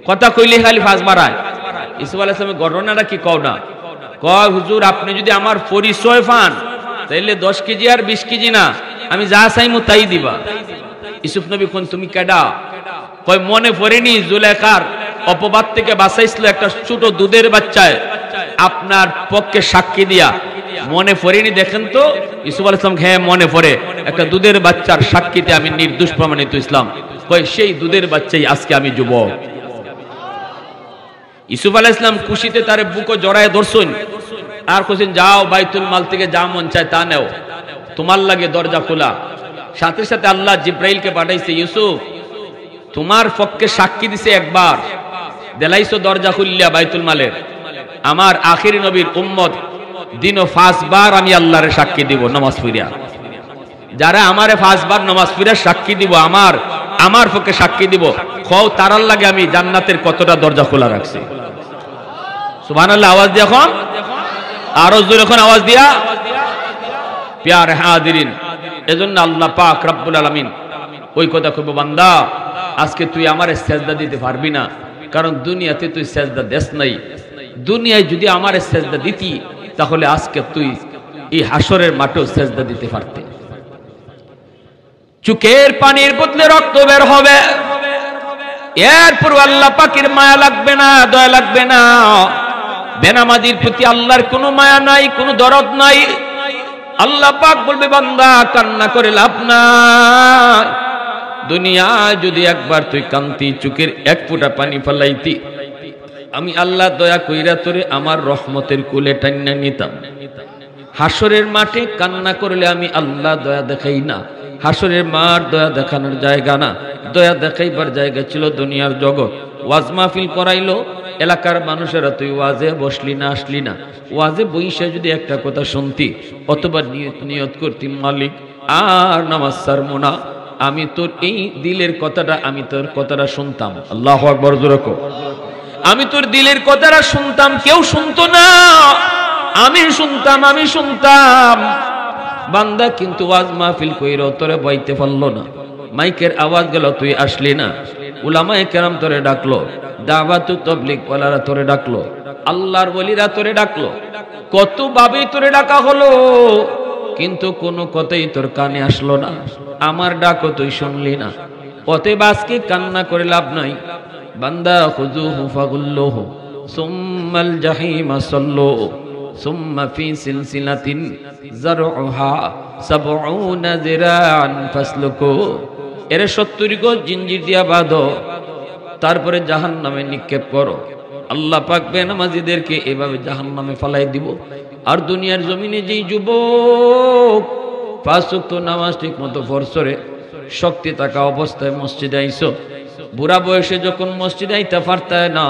কথা কইলে খালি ফাঁস মারায়। ইউসুফ আলাইহিস সালামের ঘটনাটা কি কও না? কয় হুজুর আপনি যদি আমার পরিচয় পান তাইলে 10 কেজি আর 20 কেজি না, আমি যা চাইমু তাই দিবা। ইউসুফ নবী কোন তুমি কেডা? কয় মনে পড়েনি জুলেখার অপবাদ থেকে বাঁচাইছিল একটা ছোট দুধের বাচ্চায় আপনার পক্ষে সাক্ষী দিয়া মনে পড়েনি? দেখেন তো ইউসুফ আলাইহিস সালাম, হ্যাঁ মনে পড়ে, একটা দুধের বাচ্চার সাক্ষীতে আমি নির্দোষ প্রমাণিত ইসলাম। কই সেই দুধের বাচ্চাই আজকে আমি যুবক। ইউসুফ আলাইহিস সালাম খুশিতে তার বুকও জড়ায় ধরছেন, আর কইছেন যাও বাইতুল মাল থেকে যা মন চায় তা নেও, তোমার লাগে দরজা খোলা। সাথে সাথে আল্লাহ জিব্রাইলকে পাঠাইছে, ইউসুফ তোমার পক্ষে সাক্ষী দিছে একবার, দেলাইছো দরজা খুললিয়া বাইতুল মালের, আমার আখিরি নবীর উম্মত দিনও 5 বার আমি আল্লাহরে সাক্ষী দিব নামাজ পড়িয়া। যারা আমারে 5 বার নামাজ পড়িয়া সাক্ষী দিব, আমার পক্ষে সাক্ষী দিব, খাও তারার লাগে আমি জান্নাতের কতটা দরজা খোলা রাখছি। সুবহানাল্লাহ। আওয়াজ দিয়ে এখন আরো জোরে এখন আওয়াজ দিয়া। প্যারে হাজিরিন, এজন্য আল্লাহ পাক রব্বুল আলামিন ওই কথা কইব, বান্দা আজকে তুই আমারে সেজদা দিতে পারবি না, কারণ দুনিয়াতে তুই সেজদা দেস নাই। দুনিয়ায় যদি আমারে সেজদা দিতি তাহলে আজকে তুই এই হাসরের মাঠেও সেজদা দিতে পারতি। চোখের পানির বদলে রক্ত বের হবে, এরপর আল্লাহ পাকের মায়া লাগবে না, দয়া লাগবে না। বেনামাজির প্রতি আল্লাহর কোনো মায়া নাই, কোনো দরদ নাই। আল্লাহ পাক বলবে, বান্দা কান্না করে লাভ নাই। দুনিয়া যদি একবার তুই কান্তি, চোখের এক ফোঁটা পানি ফেলাইতি, আমি আল্লাহ দয়া কইরা তোরে আমার রহমতের কুলে টান্না নিতাম। হাসরের মাঠে কান্না করলে আমি আল্লাহ দয়া দেখাই না। হাসরের মাঠ দয়া দেখানোর জায়গা না, দয়া দেখাইবার জায়গা ছিল দুনিয়ার জগৎ। ওয়াজ মাহফিল করাইলো, এলাকার মানুষেরা তুই ওয়াজে বসলি না, আসলি না। ওয়াজে বইসা যদি একটা কথা শুনতি, অথবা নিয়ত করতি, মালিক আর নামাজ ছাড়বো না, আমি তোর এই দিলের কথাটা, আমি তোর কথাটা শুনতাম। আল্লাহু আকবার জোরে কও। আমি তোর দিলের কথাটা শুনতাম, কেউ শুনতো না, আমি শুনতাম। বান্দা কিন্তু ওয়াজ মাহফিল কইরা তোরে বইতে পারলো না, মাইকের আওয়াজ গেল, তুই আসলি না। উলামায়ে কেরাম তোরে ডাকলো, দাওয়াতু তাবলীগ ওয়ালারা তোরে ডাকলো, আল্লাহর ওলিরা তোরে ডাকলো, কত ভাবে তোরে ডাকা হলো, কিন্তু কোনো কথাই তোর কানে আসলো না। আমার ডাকও তুই শুনলি না। অতএব আজকে কান্না করে লাভ নাই। বান্দা খুযুহু ফাগুল্লুহু সুম্মাল জাহিমা সাল্লু সুম্মা ফি সিলসিলাতিন যারউহা ৭০ যিরাআন ফাসলুকু। এরে ৭০ গজ জিঞ্জির দিয়া বাঁধো, তারপরে জাহান্নামে নিক্ষেপ করো। আল্লাহ পাক বেনামাজিদেরকে এভাবে জাহান্নামে ফালাই দিব। আর দুনিয়ার জমিনে যেই যুবক 5 ওয়াক্ত নামাজ ঠিক মতো পড়ছরে, শক্তি থাকা অবস্থায় মসজিদে আইছো, বুড়া বয়সে যখন মসজিদে আইতে পারতায় না,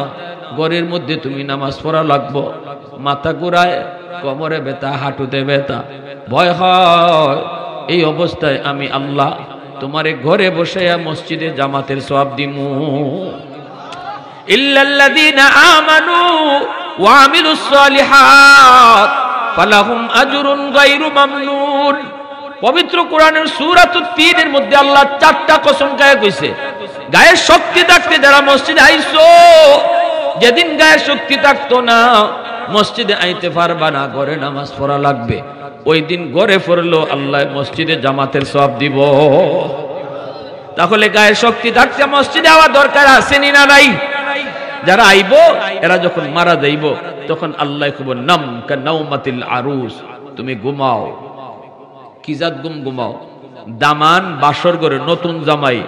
ঘরের মধ্যে তুমি নামাজ পড়া লাগবো, মাথা ঘুরায়, কোমরে ব্যথা, হাঁটুতে ব্যথা, ভয় হয়। এই অবস্থায় আমি আল্লাহ তোমারে ঘরে বসাইয়া মসজিদে জামাতের সওয়াব দিমু। ইল্লাল্লাযীনা আমানু ওয়া আমিলুস সালিহাত ফালাহুম আজরুন গায়রু মামনুন। পবিত্র কোরআনের সূরাতুত তিনের মধ্যে আল্লাহ 4টা কসম খায় কইছে, গায়ে শক্তি থাকতে যারা মসজিদে আইছো, যেদিন গায়ে শক্তি থাকতো না, মসজিদে আইতে পারবা না, ঘরে নামাজ পড়া লাগবে, ওই দিন ঘরে পড়লো আল্লাহ মসজিদে জামাতের সওয়াব দিব। তাহলে গায়ে শক্তি থাকতে মসজিদে আওয়া দরকার আছে না নাই? যারা আইবো এরা যখন মারা যাইব, তখন আল্লাহ কইব, নাম কা নাওমাতিল আরুস, তুমি ঘুমাও। কি জাত ঘুমাও? দামান বাসর ঘরে, নতুন জামাই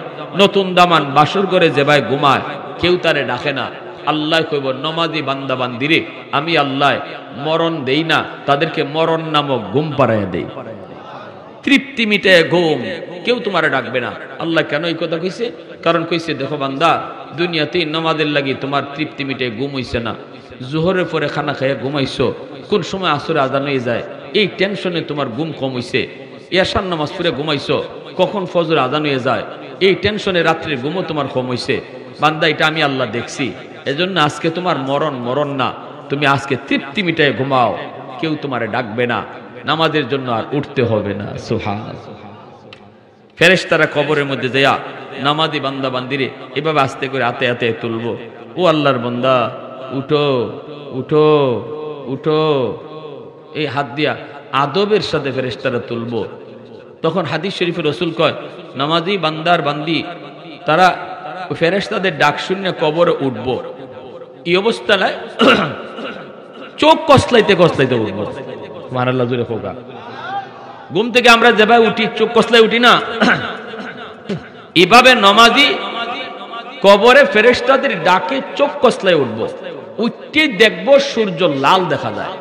নতুন দামান বাসর ঘরে যে ভাই ঘুমায়, কেউ তারে ডাকে না। আল্লাহ কইব, নমাজি বান্দা বান্দিরে আমি আল্লাহ মরণ দেই না, তাদেরকে মরণ নামক ঘুম পাড়াইয়া দেই, তৃপ্তি মিটে ঘুম, কেউ তোমারে ডাকবে না। আল্লাহ কেন এই কথা কইছে? কারণ কইছে, দেখো বান্দা, দুনিয়াতে নামাজের লাগি তোমার তৃপ্তি মিটে ঘুম হইছে না। জোহরের পরে খানা খাইয়া ঘুমাইছো, কোন সময় আসরে আজান হয়ে যায়, এই টেনশনে তোমার ঘুম কম হইছে। এশার নামাজ পড়ে ঘুমাইছো, কখন ফজর আজান হয়ে যায়, এই টেনশনে রাত্রে ঘুমও তোমার কম হইছে। বান্দা, এটা আমি আল্লাহ দেখছি। এজন্য আজকে তোমার মরণ না, তুমি আজকে তৃপ্তি মিটায় ঘুমাও, কেউ তোমারে ডাকবে না, নামাজের জন্য আর উঠতে হবে না। সুবহানাল্লাহ। ফেরেশতারা কবরের মধ্যে যায়া নামাজি বান্দা বান্দিরে এভাবে আস্তে করে হাতে হাতে তুলবো, ও আল্লাহর বান্দা উঠো উঠো উঠো, এই হাত দিয়া আদবের সাথে ফেরেশতারা তুলবো। তখন হাদিস শরীফে রাসূল কয়, নামাজি বান্দার বান্দি তারা ফেরেশতাদের ডাক শুনে কবরে উঠবো। এই অবস্থায় চোখ কসলাইতে কসলাইতে উঠবো। সুবহানাল্লাহ জোরে হোকা। ঘুম থেকে আমরা যেভাবে উঠি চোখ কসলে উঠি না, এভাবে নমাজি কবরে ফেরেশতাদের ডাকে চোখ কসলে উঠবো, উঠতে দেখবো সূর্য লাল দেখা যায়।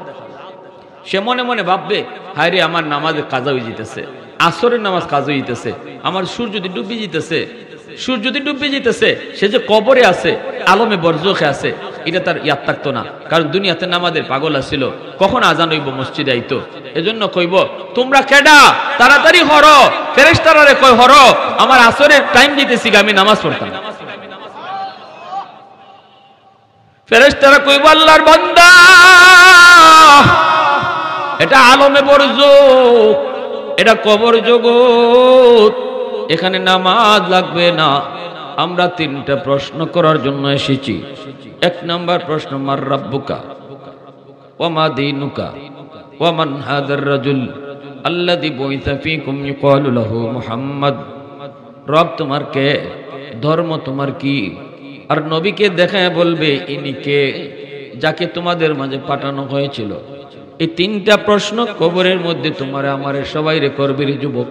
সে মনে মনে ভাববে, হায় রে আমার নামাজে কাজা হয়ে যেতেছে, আসরের নামাজ কাজা হয়ে যেতেছে, আমার সূর্য যদি ডুবে যেতেছে, সূর্য যদি ডুবে যেতেছে, সে যে কবরে আছে, আলমে বরজখে আছে, এটা তার ইয়াদ থাকতো না। কারণ দুনিয়াতে নামাজের পাগল আছিল, কখন আজান হইব মসজিদে আইতো। এজন্য কইব, তোমরা কেডা, তাড়াতাড়ি হরো। ফেরেশতারা কই, হরো, আমার আসরের টাইম দিতেছি, আমি নামাজ পড়তাম। ফেরেশতারা কইব, আল্লাহর বান্দা, এটা আলমে বরজখ, এটা কবর জগৎ, এখানে নামাজ লাগবে না। আমরা তিনটা প্রশ্ন করার জন্য এসেছি। এক নাম্বার প্রশ্ন, মার রাব্বুকা ওয়া মা দীনুকা ওয়া মান হাদার রাজুল আল্লাযী বুইসা ফীকুম ইউকালু লাহু মুহাম্মদ। রব তোমার কে, ধর্ম তোমার কি, আর নবীকে দেখায় বলবে ইনি কে, যাকে তোমাদের মাঝে পাঠানো হয়েছিল। এই তিনটা প্রশ্ন কবরের মধ্যে তোমারে আমারে সবাই রে করবে রে যুবক।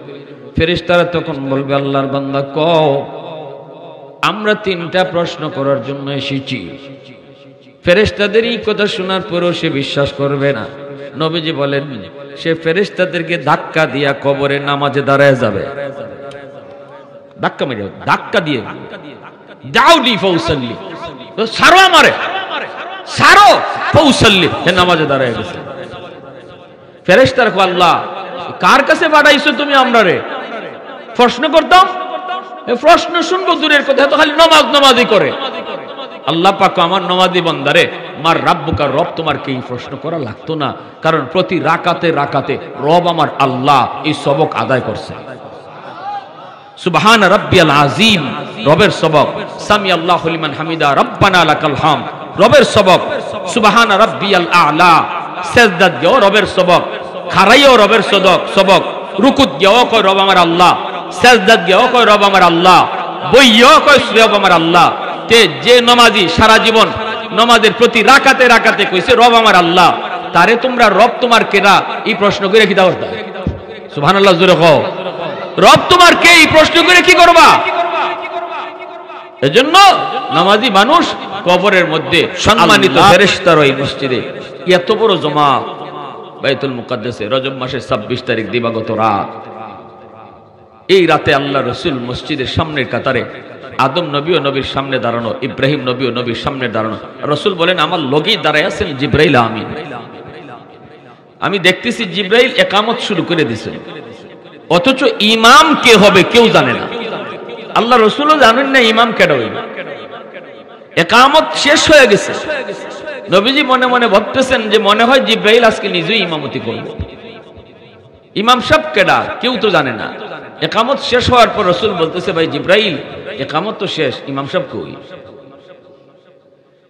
ফেরেশতারা তখন বলবে, আল্লাহর বান্দা কও, আমরা তিনটা প্রশ্ন করার জন্য এসেছি। ফেরেশতাদের এই কথা শোনার পরেও সে বিশ্বাস করবে না। নবীজি বলেন, সে ফেরেশতাদেরকে ধাক্কা দিয়া কবরে নামাজে দাঁড়ায় যাবে। ধাক্কা মেরে, ধাক্কা দিয়ে, দাউলি ফৌসাল্লি, তো সারো আমারে, সারো ফৌসাল্লি, সে নামাজে দাঁড়ায় গেছে। ফেরেশতারা কয়, আল্লাহ কার কাছে পাঠাইছো তুমি আমরা রে? প্রশ্ন করতাম, প্রশ্ন শুনবো দূরের কথা, তো খালি নমাজই করে। আল্লাহ পাক আমার নমাজি বান্দারে, মার রাব্বুকা, রব তোমার কে, প্রশ্ন করা লাগতো না। কারণ প্রতি রাকাতে রাকাতে রব আমার আল্লাহ এই সবক আদায় করছে। সুবহান রাব্বিয়াল আযীম, রবের সবক। সামি আল্লাহু লিমান হামিদা, রব্বানা লাকাল হামদ, রবের সবক। সুবহান রাব্বিয়াল আ'লা, সিজদাত গিয়েও রবের সবক, খারাইও রবের সবক, রুকুত গিয়েও কয় রব আমার আল্লাহ, সিজদাত গিয়েও কয় রব আমার আল্লাহ, বইয়েও কয় রব আমার আল্লাহ। তে যে নমাজি সারা জীবন নমাজের প্রতি রাকাতে রাকাতে কইছে রব আমার আল্লাহ, তারে তোমরা রব তোমার কেনা এই প্রশ্ন করে কি দাও? সুবহানাল্লাহ জোরে কও, রব তোমার কে এই প্রশ্ন করে কি করবা? এজন্য নামাজি মানুষ কবরের মধ্যে সম্মানিত ফেরেশতার ওই মসজিদে এত বড় জমা, বাইতুল মুকাদ্দাসে রজব মাসের 26 তারিখ দিবাগত রাত। এই রাতে আল্লাহ রাসূল মসজিদের সামনের কাতারে, আদম নবী ও নবীর সামনে দাঁড়ানো, ইব্রাহিম নবী ও নবীর সামনে দাঁড়ানো। রাসূল বলেন, আমার লগেই দাঁড়ায় আছেন জিবরাইল আমিন। আমি দেখতেছি জিবরাইল ইকামত শুরু করে দিয়েছেন, অথচ ইমাম কে হবে কেউ জানে না। আল্লাহ রাসূলও জানেন না ইমাম কেডা হইবে। ইকামত শেষ হয়ে গেছে, নবীজি মনে মনে ভাবতেছেন যে মনে হয় জিবরাইল আজকে নিজেই ইমামতি করবে। ইমাম সাহেব কেডা কেউ তো জানে না। ইকামত শেষ হওয়ার পর রাসূল বলতেছে, ভাই জিবরাইল, ইকামত তো শেষ, ইমাম সাহেব কই?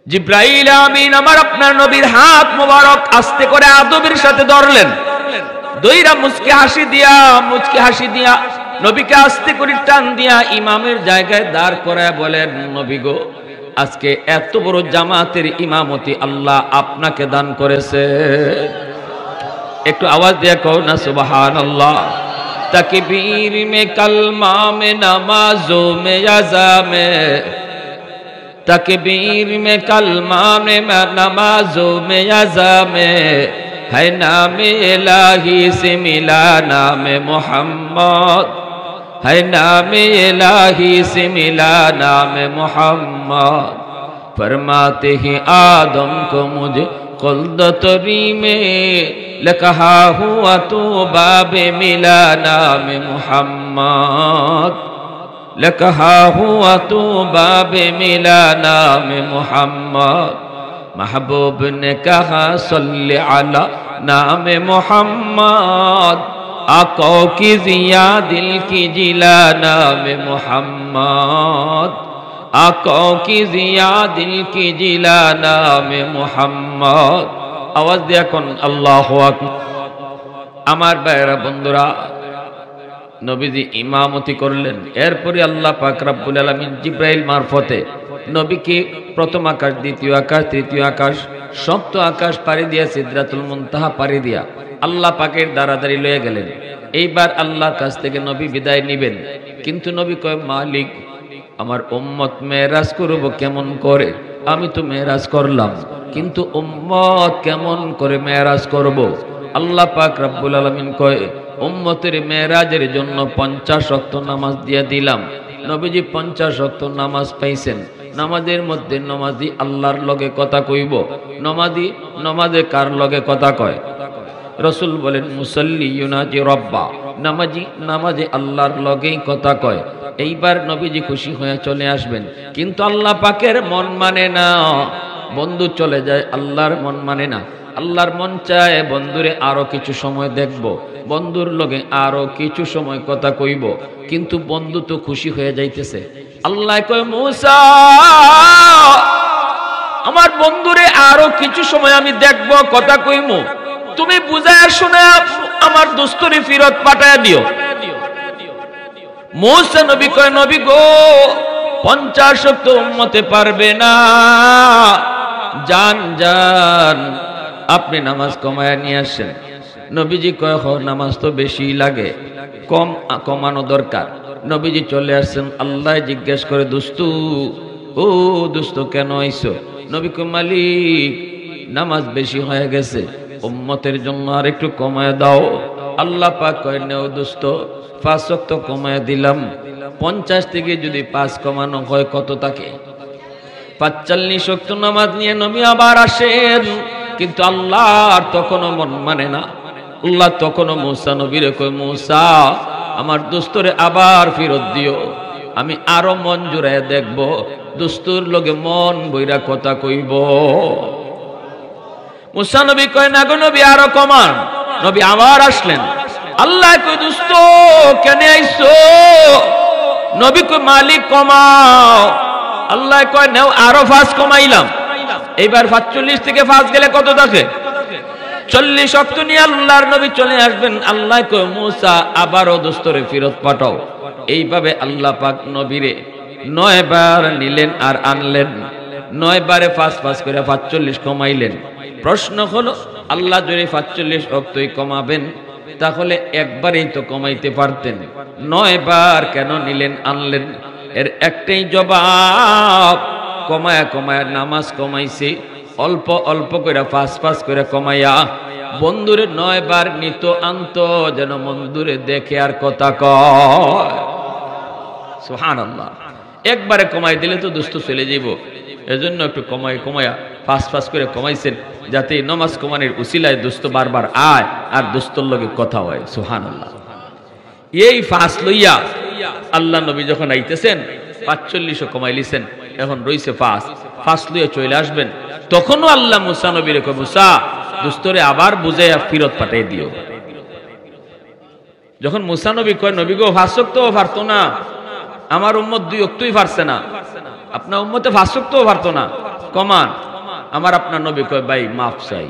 জিবরাইল আমিন আমার আপনার নবীর হাত মোবারক আস্তে করে আদবের সাথে ধরলেন, দইরা মুচকি হাসি দিয়া নবীকে আস্তে করে টান দিয়া ইমামের জায়গায় দাঁড় করায় বলেন, নবী গো, আজকে এত বড় জামাতের ইমামতি আল্লাহ আপনাকে দান করেছে। একটু আওয়াজ দিয়ে কও না সুবহানাল্লাহ। तकबीर में कलमा में नमाजों में अज़ा में, तकबीर में कलमा में नमाजों में अज़ा में, है नाम इलाही से मिला नाम मोहम्मद, है नाम इलाही से मिला नाम मोहम्मद। फरमाते ही आदम को मुझे कुल्दतरी में लकहा हुआ तो बाबे मिला नाम मोहम्मद, लकहा हुआ तो बाबे मिला नाम मोहम्मद। महबूब ने कहा सल्ले अला नाम मोहम्मद, आका की जिया दिल की जिला नाम मोहम्मद, आका की जिया दिल की जिला नाम मोहम्मद। आवाज दिया कोन अल्लाहु আকবার। আমার ভাইরা বন্ধুরা, নবীজি ইমামতি করলেন। এরপরে আল্লাহ পাক রব্বুল আলামিন জিবরাইল মারফতে নবীকে প্রথম আকাশ, দ্বিতীয় আকাশ, তৃতীয় আকাশ, সপ্তম আকাশ পাড়ি দিয়া সিদরাতুল মুনতাহা পাড়ি দিয়া আল্লাহ পাকের দাঁড়াদাঁড়ি লয়ে গেলেন। এইবার আল্লাহর কাছ থেকে নবী বিদায় নিবেন, কিন্তু নবী কয় মালিক আমার উম্মত মেরাজ করব কেমন করে? আমি তো মেরাজ করলাম, কিন্তু উম্মত কেমন করে মেরাজ করব? আল্লাহ পাক রব্বুল আলামিন কয় উম্মতের মেরাজের জন্য 50 ওয়াক্ত নামাজ দিয়ে দিলাম। নবীজি 50 ওয়াক্ত নামাজ পাইছেন। নামাজের মধ্যে নমাজি আল্লাহর লগে কথা কইব। নমাজে কার লগে কথা কয়? রসুল বলেন মুসল্লি ইউনাজি রব্বা, নামাজে আল্লাহর লগেই কথা কয়। এইবার নবীজি খুশি হয়ে চলে আসবেন, কিন্তু আল্লাহ পাকের মন মানে না। বন্ধু চলে যায়, আল্লাহর মন মানে না। আল্লাহর মন চায় বন্ধুরে আরো কিছু সময় দেখব, বন্ধুর লগে আরো কিছু সময় কথা কইব, কিন্তু বন্ধু তো খুশি হয়ে যাইতেছে। আল্লাহ কয় মূসা আমার বন্ধুরে আরো কিছু সময় আমি দেখব, কথা কইব, তুমি বুঝায় শুনে আমার দোস্তরে ফিরত পাঠায় দিও। মূসা নবী কয় নবী গো 50 ওয়াক্ত উম্মতে পারবে না, যান আপনি নামাজ কমায় নিয়ে আসেন। নবীজি কয় নামাজ তো বেশি লাগে, কমানো দরকার। নবীজি চলে আসছেন। আল্লাহ জিজ্ঞেস করে দোস্ত কেন আইছো? নবী কয় মালিক নামাজ বেশি হয়ে গেছে, উম্মতের জন্য আর একটু কমায় দাও। আল্লাহ পাক কয় নেও দোস্ত 5 ওয়াক্ত কমায় দিলাম। 50 থেকে যদি 5 কমানো হয় কত থাকে? 45 ওয়াক্ত নামাজ নিয়ে নবী আবার আসেন, কিন্তু আল্লাহর তখনও মন মানে না। আল্লাহ তখনও মূসা নবীরে কয় মূসা আমার দোস্তরে আবার ফেরত দিও, আমি আরো মন জুড়ায় দেখব, দোস্তর লগে মন বইরা কথা কইব। মূসা নবী কয় না গো নবী আরো কমান। নবী আবার আসলেন। আল্লাহ কয় দোস্ত কেন আইছো? নবী কয় মালিক কমাও। আল্লাহ কয় নাও আরো 5 কমাইলাম। এইবার 45 থেকে 5 গেলে কত থাকে? 40 ওয়াক্ত নিয়ে আল্লাহর নবী চলে আসবেন। আল্লাহ কয় মূসা আবারও দোস্তরে ফেরত পাঠাও। এইভাবে আল্লাহ পাক নবীরে 9 বার নিলেন আর আনলেন। 9 বারে 5 করে 45 কমাইলেন। প্রশ্ন হলো আল্লাহ যদি 45 ওয়াক্তই কমাবেন তাহলে একবারেই তো কমাইতে পারতেন, 9 বার কেন নিলেন আনলেন? এর একটাই জবাব, কমায়া নামাজ কমাইছে, অল্প করে 5 করে কমাইয়া বন্ধুরে 9 বার নিত আনত, যেন বন্ধুরে দেখে আর কথা কয়। সুবহানাল্লাহ। একবারে কমাই দিলে তো দুষ্ট চলে যাইব, এজন্য একটু কমায়া 5 করে কমাইছেন, যাতে নামাজ কমানোর উসিলায় দুষ্ট বারবার আয় আর দুস্তর লগে কথা হয়। সুবহানাল্লাহ। এই 5 লইয়া আল্লাহ নবী যখন আইতেছেন 45 কমাই লিছেন, এখন রইছে 5 লইয়া চলে আসবেন। তখনও আল্লাহ মূসা নবীরে কয় মূসা দুস্তরে আবার বুঝাইয়া ফিরত পাঠাই দিও। যখন মূসা নবী কয় নবী গো 5 ওয়াক্তও পারতো না, আমার উম্মত 2 ওয়াক্তই পারছে না, আপনার উম্মতে 5 ওয়াক্তও পারতো না, কমান। আমার আপনার নবী কয় ভাই মাফ চাই,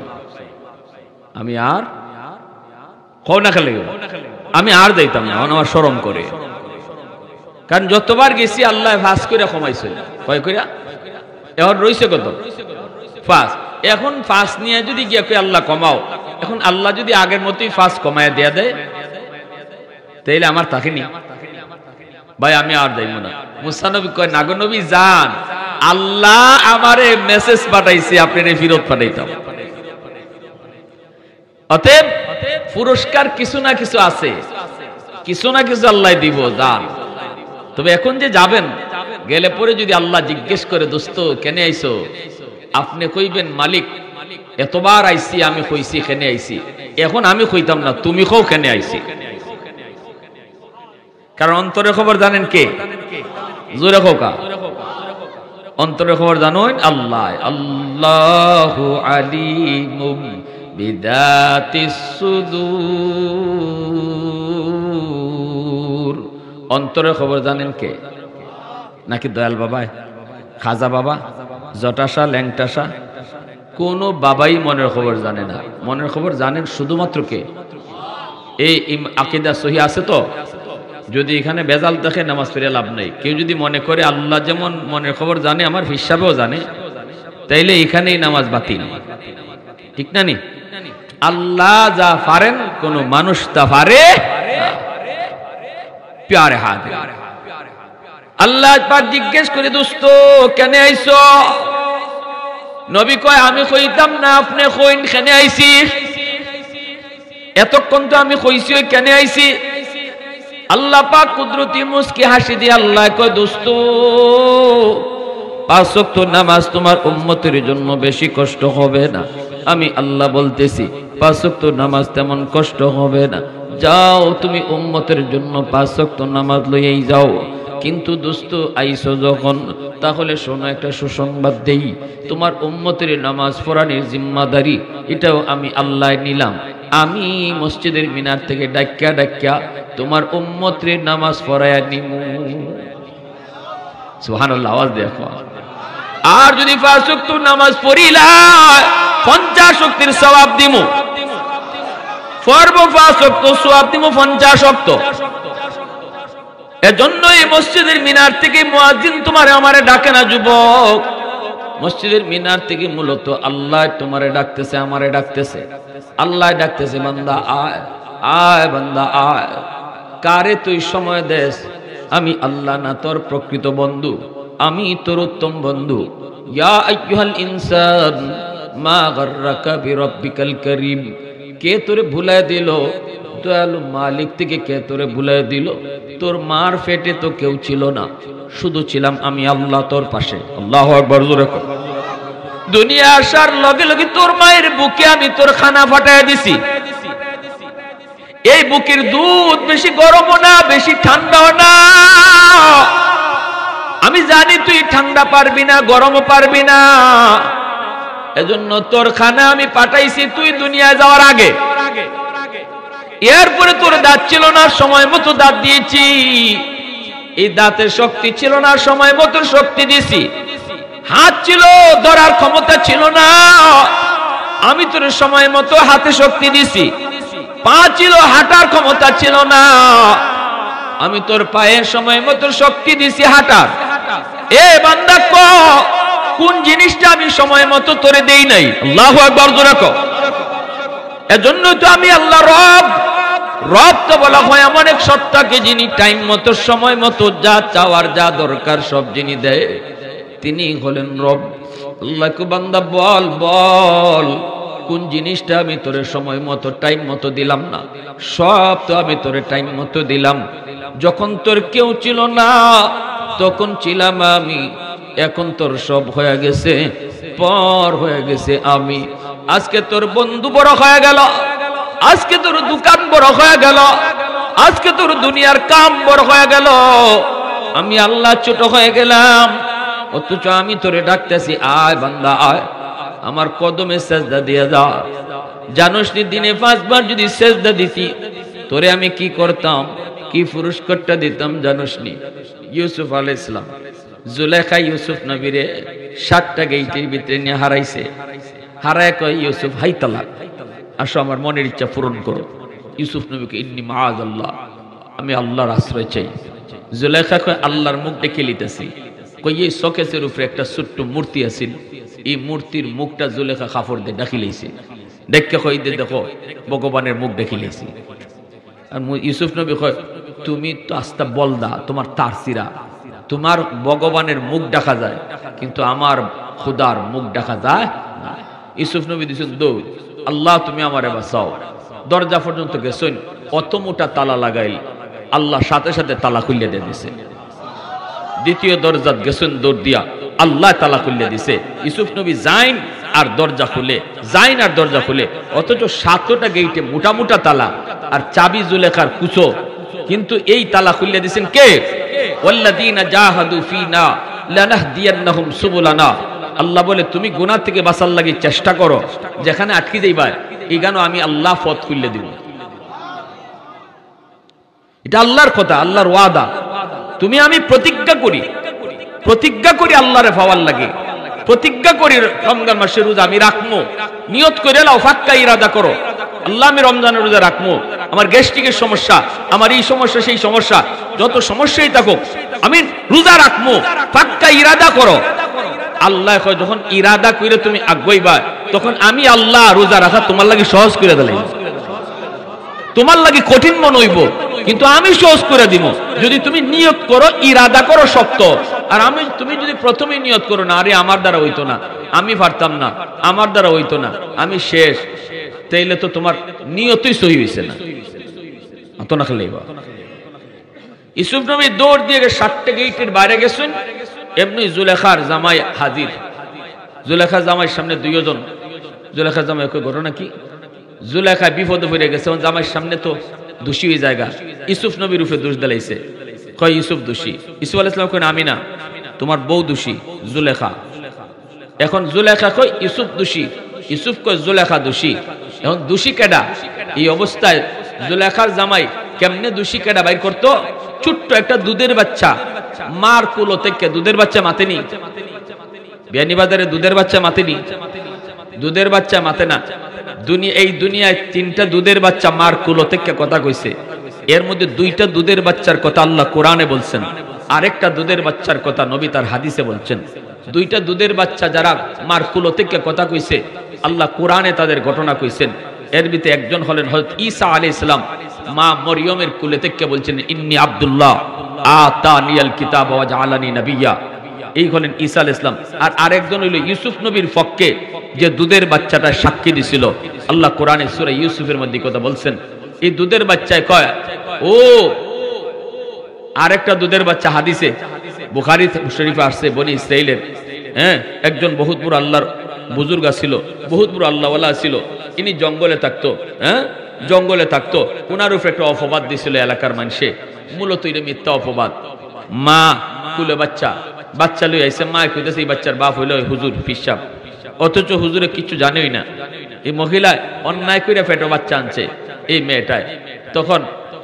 আমি আর না খেলে আমি আর যাইতাম না, আমার শরম করে। কারণ যতবার গেছি আল্লাহ 5 করে কমাইছে। কয় কইরা? এখন রইছে কত? 5। এখন 5 নিয়ে যদি গিয়ে কই আল্লাহ কমাও, এখন আল্লাহ যদি আগের মতোই 5 কমায় দেয়া দেয় তাইলে আমার থাকেনি ভাই, আমি আর যাইব না। মূসা নবী কয় না গো নবী যান, আল্লাহ আমারে মেসেজ পাঠাইছে আপনারে ফিরত পাঠাইতাম। অতএব পুরস্কার কিছু না কিছু আছে, কিছু না কিছু আল্লাহ দিব, যান। তবে এখন যে যাবেন, গেলে পরে যদি আল্লাহ জিজ্ঞেস করে দোস্ত কেন আইছো, আপনি কইবেন মালিক এতবার আইছি, আমি কইছি কেন আইছি, এখন আমি কইতাম না তুমি কও কেন আইছি। কারণ অন্তরের খবর জানেন কে? জোরে খোকা, অন্তরের খবর জানেন আল্লাহ। আল্লাহু আলিমুম বিদাতিস সুদূর। অন্তরের খবর জানেন কে? নাকি দয়াল বাবা, খাজা বাবা, জটাশা, ল্যাংটাশা? কোন বাবাই মনের খবর জানে না। মনের খবর জানেন শুধুমাত্র কে? এই আকীদা সহি আছে তো? যদি এখানে বেজাল দেখে নামাজ পড়ে লাভ নেই। কেউ যদি মনে করে আল্লাহ যেমন মনের খবর জানে আমার হিসাবেও জানে, তাইলে এখানেই নামাজ বাতিল, ঠিক না নি? আল্লাহ যা পারেন কোন মানুষ তা পারে প্যারে হাত আল্লাহ পাক জিজ্ঞেস করে দোস্ত কেন আইছো নবী কয় আমি কইতাম না আপনি কইন কেন আইছি এতক্ষণ তো আমি কইছি কেন আইছি আল্লাহ পাক কুদরতি মুস্কি হাসি দিয়ে আল্লাহ কয় দোস্ত 5 ওয়াক্ত নামাজ তোমার উম্মতের জন্য বেশি কষ্ট হবে না আমি আল্লাহ বলতেছি 5 ওয়াক্ত নামাজ তেমন কষ্ট হবে না যাও তুমি উম্মতের জন্য 5 ওয়াক্ত নামাজ লইয়াই যাও কিন্তু দোস্ত আইছো যখন তাহলে শোনো একটা সুসংবাদ দেই তোমার উম্মতের নামাজ পড়ানোর জিম্মাদারি এটাও আমি আল্লাহ নিলাম আমি মসজিদের মিনার থেকে ডাক্কা ডাক্কা তোমার উম্মতের নামাজ পড়ায়া নিমু সুবহানাল্লাহ আওয়াজ দেখো আর যদি 5 ওয়াক্ত নামাজ পড়িলা 50 ওয়াক্তের সওয়াব দিমু পড়ব 5 ওয়াক্ত সওয়াব দিমু 50 ওয়াক্ত এজন্য এই মসজিদের মিনার থেকে মুয়াজ্জিন তোমারে আমারে ডাকে না যুবক মসজিদের মিনার থেকে মূলত আল্লাহ তোমারে ডাকতেছে আমারে ডাকতেছে আল্লাহ ডাকতেছে বান্দা আয় আয় বান্দা আয় কারে তুই সময় দেস আমি আল্লাহ না তোর প্রকৃত বন্ধু আমি তোর উত্তম বন্ধু ইয়া আইয়ুহাল ইনসান মা গাররাকা বিরাব্বিকাল কারীম কে তোরে ভুলায় দিল দয়ালু মালিক থেকে কে তোরে ভুলায় দিল তোর মার পেটে তো কেউ ছিল না শুধু ছিলাম আমি আল্লাহ তোর পাশে আল্লাহু আকবার জোরে কর দুনিয়া আসার লগে লগে তোর মায়ের বুকে আমি তোর খানা ফাটায় দিছি এই বুকের দুধ বেশি গরমও না বেশি ঠান্ডাও না আমি জানি তুই ঠান্ডা পারবি না গরমও পারবি না এজন্য তোর খানা আমি পাঠাইছি তুই দুনিয়া যাওয়ার আগে এরপরে তোর দাঁত ছিল না সময় মতো দাঁত দিয়েছি এই দাঁতের শক্তি ছিল না সময় মতো শক্তি দিয়েছি হাত ছিল ধরার ক্ষমতা ছিল না আমি তোর সময় মতো হাতে শক্তি দিছি পা ছিল হাঁটার ক্ষমতা ছিল না আমি তোর পায়ে সময় মতো শক্তি দিছি হাঁটার এ বান্দা কোন জিনিসটা আমি সময় মতো তোরে দেই নাই আল্লাহু আকবার জোরে কও এজন্য তো আমি আল্লাহ রব রব তো বলা হয় এমন এক সত্তাকে যিনি টাইম মতো সময় মতো যা চাওয়ার যা দরকার সব যিনি দেয় তিনি হলেন রব আল্লাহকে বান্দা বল বল কোন জিনিসটা আমি তোরে সময় মতো টাইম মতো দিলাম না সব তো আমি তোরে টাইম মতো দিলাম যখন তোর কেউ ছিল না তখন ছিলাম আমি এখন তোর সব হয়ে গেছে পর হয়ে গেছে আমি আজকে তোর বন্ধু বড় হয়ে গেল আজকে তোর দোকান বড় হয়ে গেল আজকে তোর দুনিয়ার কাম বড় হয়ে গেল আমি আল্লাহ ছোট হয়ে গেলাম অথচ আমি তোরে ডাকতেছি আয় বান্দা আয় আমার কদমে সেজদা দিয়ে যা জানোস নি দিনে 5 বার যদি সেজদা দিতি তোরে আমি কি করতাম কি পুরস্কারটা দিতাম জানোস নি ইউসুফ আলাইহিস সালাম জুলেখা ইউসুফ নবীরে 7টা গেইটের ভিতরে নিয়ে হারাইছে হারায় কয় ইউসুফ হাই তালাক আসো আমার মনের ইচ্ছা পূরণ করো ইউসুফ নবীকে ইন্নী মাআযাল্লাহ আমি আল্লাহর আশ্রয় চাই জুলেখা কয় আল্লাহর মুখ দেখে লিতেছি কই এই শোকেসের উপরে একটা ছোট্ট মূর্তি আছিল এই মূর্তির মুখটা জুলেখা কাপড় দিয়ে ঢাকি লইছে দেখে কই দে দেখো ভগবানের মুখ ঢাকি লইছে আর ইউসুফ নবী কয় তুমি তো আস্তা বলদা তোমার তারসিরা তোমার ভগবানের মুখ দেখা যায় কিন্তু আমার খোদার মুখ দেখা যায় না ইউসুফ নবী দিছেন দৌড় আল্লাহ তুমি আমারে বাঁচাও দরজা পর্যন্ত গেছেন অত মোটা তালা লাগাইল আল্লাহ সাথে সাথে তালা খুলে দিয়ে দিছে দ্বিতীয় দরজা গেছেন দৌড় দিয়া আল্লাহ তালা খুলে দিছে ইউসুফ নবী যাইন আর দরজা খুলে যাইন আর দরজা খুলে অথচ 7টা গেইটে মোটা মোটা তালা আর চাবি জুলেখার কুচো কিন্তু এই তালা খুলে দিছেন কে ওয়াল্লাযীনা জাহাদু ফীনা লানাহদিয়ান্নাহুম সুবুলানা আল্লাহ বলে তুমি গুনাহ থেকে বাঁচার লাগি চেষ্টা করো যেখানে আটকে যাইবা এখানে আমি আল্লাহ পথ খুলে দিব এটা আল্লাহর কথা আল্লাহর ওয়াদা তুমি আমি প্রতিজ্ঞা করি আল্লাহরে পাওয়ার লাগে প্রতিজ্ঞা করি রমজান মাসের রোজা আমি রাখবো নিয়ত করে নাও পাক্কা ইরাদা করো আল্লাহ আমি রমজানের রোজা রাখবো আমার গ্যাস্ট্রিকের সমস্যা আমার এই সমস্যা সেই সমস্যা যত সমস্যাই থাকুক আমি রোজা রাখবো পাক্কা ইরাদা করো আল্লাহ কয় যখন ইরাদা করে তুমি আগাইবা তখন আমি আল্লাহ রোজা রাখা তোমার লাগি সহজ করে দিলাম, তোমার লাগি কঠিন মনে হইব কিন্তু আমি সহজ করে দিব যদি তুমি নিয়ত করো, ইরাদা করো শক্ত। আর তুমি যদি প্রথমে নিয়ত করো না, আরে আমার দ্বারা হইতো না, আমি পারতাম না, আমার দ্বারা হইতো না, আমি শেষ, তাইলে তো তোমার নিয়তই সহি হইছে না। অত না খেলেই বা ইউসুফ নবী দৌড় দিয়ে 7টে গেটের বাইরে গেছেন, এমনি জুলেখার জামাই হাজির। জুলেখা জামাইয়ের সামনে দুইজন। জুলেখা জামাই কই ঘটনা কি? জুলেখা বিপদে পড়ে গেছে, জামাইয়ের সামনে তো দোষী হয়ে জায়গা, ইউসুফ নবীর উপরে দোষ দিলাইছে, কয় ইউসুফ দোষী। ইউসুফ আলাইহিস সালাম কই আমি না, তোমার বউ দোষী জুলেখা। এখন জুলেখা কই ইউসুফ দোষী, ইউসুফ কই জুলেখা দোষী। এখন দোষী কেডা? এই অবস্থায় জুলেখার জামাই কেমনে দোষী কেডা বাইর করতো? ছোট্ট একটা দুধের বাচ্চা, মার কুলো থেকে দুধের বাচ্চা মাতেনি, বিয়ানীবাজারে দুধের বাচ্চা মাতেনি, দুধের বাচ্চা মাতে না। এই দুনিয়ায় 3টা দুধের বাচ্চা মার কুলো থেকে কথা কইছে, এর মধ্যে 2টা দুধের বাচ্চার কথা আল্লাহ কোরআনে বলছেন, আরেকটা দুধের বাচ্চার কথা নবী তার হাদিসে বলছেন। 2টা দুধের বাচ্চা যারা মার কুলো থেকে কথা কইছে আল্লাহ কোরআনে তাদের ঘটনা কইছেন। এর ভিতরে একজন হলেন হযরত ঈসা আলাইহিস সালাম, মা মরিয়মের কুলে থেকে বলছেন ইন্নী আব্দুল্লাহ আতানিয়াল কিতাব ওয়া জাআলানি নবিয়্যা, এই হলেন ঈসা আলাইহিস সালাম। আর আরেকজন হইল ইউসুফ নবীর পক্ষে যে দুধের বাচ্চাটা সাক্ষী দিছিল, আল্লাহ কোরআনে সূরা ইউসুফের মধ্যে কথা বলছেন। এই দুধের বাচ্চায় কয় ও আরেকটা দুধের বাচ্চা, হাদিসে বুখারী শরীফে আসছে, বনি ইসরাইলের একজন বহুত বড় আল্লাহর বুজুর্গ ছিল, বহুত বড় আল্লাহওয়ালা ছিল। ইনি জঙ্গলে থাকতো, জঙ্গলে থাকতো। ওনার উপরে একটা অপবাদ দিছিল এলাকার মানুষে, মূলত এটা মিথ্যা অপবাদ। মা কুলে বাচ্চা, বাচ্চা লই আইছে, মা কইতেছে এই বাচ্চার বাপ হইল হুজুর পিসাব, অথচ হুজুরে কিছু জানেই না। এই মহিলা অন্যায় করে পেটো বাচ্চা আনছে এই মেয়েটায়। তখন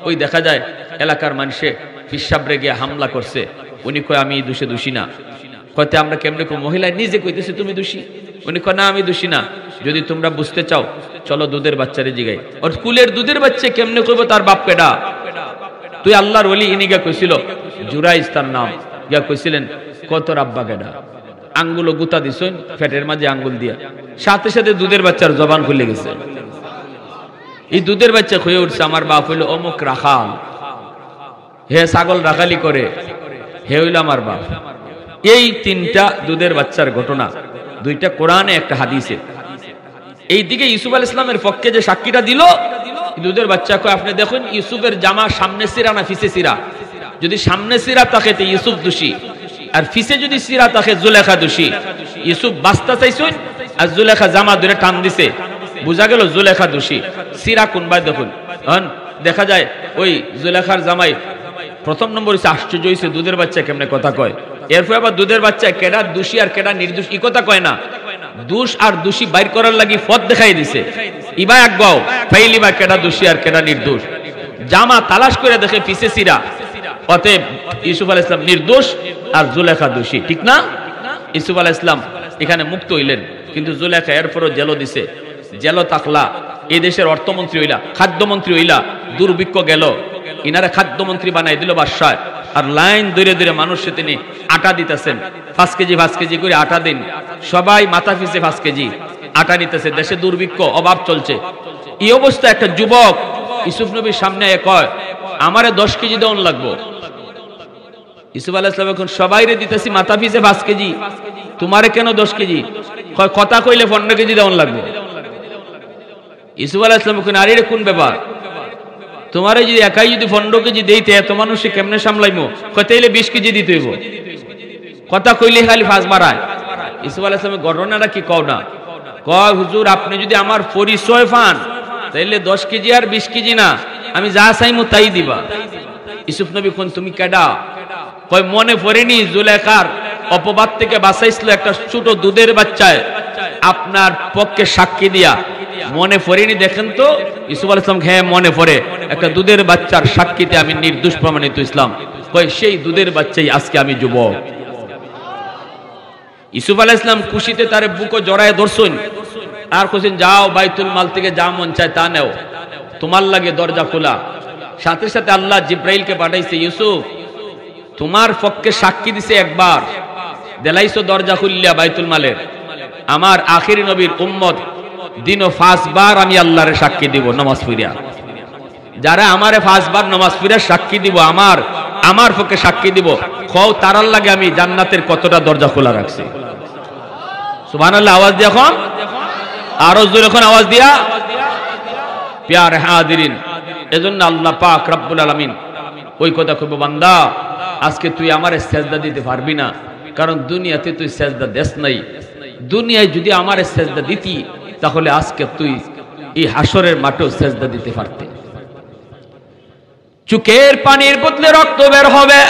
ওই দেখা যায় এলাকার মানুষে পিসাবরে গিয়ে হামলা করছে। উনি কয় আমি দোষী না। কয়তে আমরা কেমনে কো? মহিলা নিজে কইতেছে তুমি দোষী। উনি কয় না আমি দোষী না, যদি তোমরা বুঝতে চাও চলো দুধের বাচ্চারে জিগাই। ওর কুলের দুধের বাচ্চা কেমনে কইব তার বাপ কেডা? তুই আল্লাহর ওলি। ইনি গিয়া কইছিল, জুরাইজ তার নাম, গিয়া কইছিলেন কত আব্বা কেডা? আঙ্গুল গুতা দিছেন পেটের মাঝে আঙ্গুল দিয়া, সাথে সাথে দুধের বাচ্চার জবান খুলে গেছে। এই দুধের বাচ্চা হয়ে উঠছে আমার বাপ হইল অমুক রাখাল, হে ছাগল রাখালি করে, হে হইল আমার বাপ। এই 3টা দুধের বাচ্চার ঘটনা, 2টা কোরআনে, একটা হাদিসে। এইদিকে ইউসুফ আলাইহিস সালামের পক্ষে যে সাক্ষীটা দিল দুধের বাচ্চা কয় আপনি দেখুন ইউসুফের জামা সামনে সিরা না পিছে সিরা? যদি সামনে সিরা থাকে তো ইউসুফ দোষী, আর পিছে যদি সিরা থাকে জুলেখা দোষী। ইউসুফ বাস্তা চাইছেন আর জুলেখা জামা ধরে টান দিছে, বোঝা গেল জুলেখা দোষী। সিরা কোনবাই দেখুন, দেখা যায় ওই জুলেখার জামাই প্রথম নম্বর হচ্ছে আশ্চর্য হয়েছে দুধের বাচ্চা কেমনে কথা কয়। এরপর আবার দুধের বাচ্চা কেডা দোষী আর কেডা নির্দোষ এই কথা কয় না, দোষ আর দোষী বাইর করার লাগি পথ দেখাই দিছে। ইবা একবাও ফাইলিবা কেডা দোষী আর কেডা নির্দোষ। জামা তালাশ করে দেখে পিছে সিরা, অতএব ইউসুফ আলাইহিস সালাম নির্দোষ আর জুলেখা দোষী, ঠিক না? ইউসুফ আলাইহিস সালাম এখানে মুক্ত হইলেন, কিন্তু জুলেখা এরপরও জেল দিছে। জেল থাকলা এই দেশের অর্থমন্ত্রী হইলা, খাদ্যমন্ত্রী হইলা, দুর্ভিক্ষ গেল, ইনারা খাদ্যমন্ত্রী বানাই দিল বাদশাহ। আর লাইন ধরে ধরে মানুষে তিনি আটা দিতেছেন, 5 কেজি করে আটা দিন, সবাই মাথা পিছে 5 কেজি আটা নিতেছে। দেশে দুর্ভিক্ষ, অভাব চলছে। এই অবস্থা একটা যুবক ইউসুফ নবীর সামনে কয় আমারে 10 কেজি দেওয়ান লাগবো। ইউসুফ আলাইহিস সালাম এখন সবাইরে দিতেছি মাথা পিছে 5 কেজি, তোমারে কেন 10 কেজি? কথা কইলে 15 কেজি দেওয়ান লাগবো। ইউসুফ আলাইহিস সালাম এখন আরে কোন ব্যাপার, তোমারে যদি একাই যদি 15 কেজি দেইতে এত মানুষে কেমনে সামলাইমো? কইতেইলে 20 কেজি দিতে হইব। কথা কইলে খালি ফাঁস মারায়। ইউসুফ আলাইহিস সালামের ঘটনাটা কি কও না? কয় হুজুর আপনি যদি আমার পরিচয় পান তাইলে 10 কেজি আর 20 কেজি না, আমি যা চাইমু তাই দিবা। ইউসুফ নবী কোন তুমি কেডা? কয় মনে পড়েনি জুলেখার অপবাদ থেকে বাঁচাইছিল একটা ছোট দুধের বাচ্চায় আপনার পক্ষে সাক্ষী দিয়া, মনে পড়েনি দেখেন তো? ইউসুফ আলাইহিস সালাম হ্যাঁ মনে পড়ে, একটা দুধের বাচ্চার সাক্ষীতে আমি নির্দোষ প্রমাণিত ইসলাম। কয় সেই দুধের বাচ্চাই আজকে আমি যুবক। ইউসুফ আলাইহিস সালাম খুশিতে তার বুকে জড়ায় ধরছেন আর কইছেন যাও বাইতুল মাল থেকে যা মন চায় তা নেও, তোমার লাগে দরজা খোলা। সাথে সাথে আল্লাহ জিব্রাইলকে পাঠাইছে, ইউসুফ তোমার পক্ষে সাক্ষী দিছে একবার, দেলাইছো দরজা খুললিয়া বাইতুল মালের। আমার আখিরি নবীর উম্মত দিনও 5 বার আমি আল্লাহরে সাক্ষী দিব নামাজ পড়িয়া। যারা আমারে 5 বার নামাজ পড়িয়া সাক্ষী দিব, আমার পক্ষে সাক্ষী দিব, কও তারার লাগে আমি জান্নাতের কতটা দরজা খোলা রাখছি। সুবহানাল্লাহ আওয়াজ দিয়ে এখন আরো জোরে এখন আওয়াজ দিয়া। প্যারে হাজিরিন, এজন্য আল্লাহ পাক রব্বুল আলামিন ওই কথা কইব, বান্দা আজকে তুই আমারে সেজদা দিতে পারবি না, কারণ দুনিয়াতে তুই সেজদা দেস নাই। দুনিয়ায় যদি আমারে সেজদা দিতি তাহলে আজকে তুই এই হাসরের মাঠেও সেজদা দিতে পারতি। চোখের পানির বদলে রক্ত বের হবে,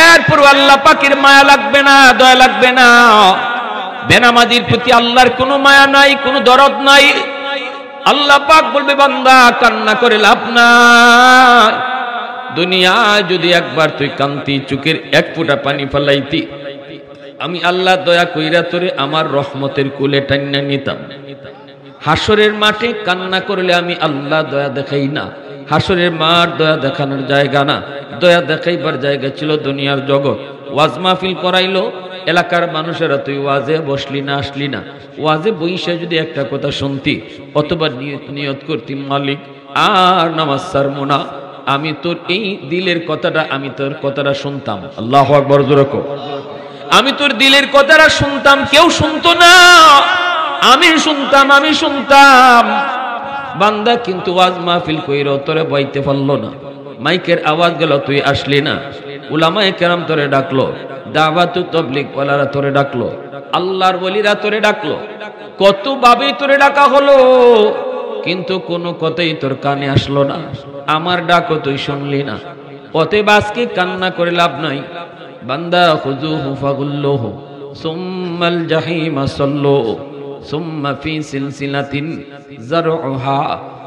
এরপর আল্লাহ পাকের মায়া লাগবে না, দয়া লাগবে না। বেনামাজির প্রতি আল্লাহর কোনো মায়া নাই, কোনো দরদ নাই। আল্লাহ পাক বলবে, বান্দা কান্না করে লাভ নাই। দুনিয়া যদি একবার তুই কান্তি, চোখের এক ফোঁটা পানি ফেলাইতি, আমি আল্লাহ দয়া কইরা তোরে আমার রহমতের কুলে টান্না নিতাম। হাসরের মাঠে কান্না করলে আমি আল্লাহ দয়া দেখাই না। হাসরের মাঠ দয়া দেখানোর জায়গা না, দয়া দেখাইবার জায়গা ছিল দুনিয়ার জগৎ। ওয়াজ মাহফিল করাইলো, এলাকার মানুষেরা তুই ওয়াজে বসলি না, আসলি না। ওয়াজে বইসে যদি একটা কথা শুনতি অথবা নিয়ত করতি, মালিক আর নামাজ ছাড়বো না, আমি তোর এই দিলের কথাটা, আমি তোর কথাটা শুনতাম। আল্লাহু আকবার জোরে কও। আমি তোর দিলের কথাটা শুনতাম, কেউ শুনতো না, আমি শুনতাম। বান্দা কিন্তু ওয়াজ মাহফিল কইরো তোরে বইতে পারলো না, মাইকের আওয়াজ গেল, তুই আসলি না। উলামায়ে কেরাম তোরে ডাকলো, দাওয়াতু তাবলীগ ওয়ালারা তোরে ডাকলো, আল্লাহর ওলিরা তোরে ডাকলো, কত ভাবে তোরে ডাকা হলো, কিন্তু কোনো কথাই তোর কানে আসলো না। আমার ডাকও তুই শুনলি না। অতএব আজকে কান্না করে লাভ নাই। বান্দা খুযুহু ফাগুল্লুহু সুম্মাল জাহিমা সাল্লু সুম্মা ফি সিলসিলাতিন যারউহা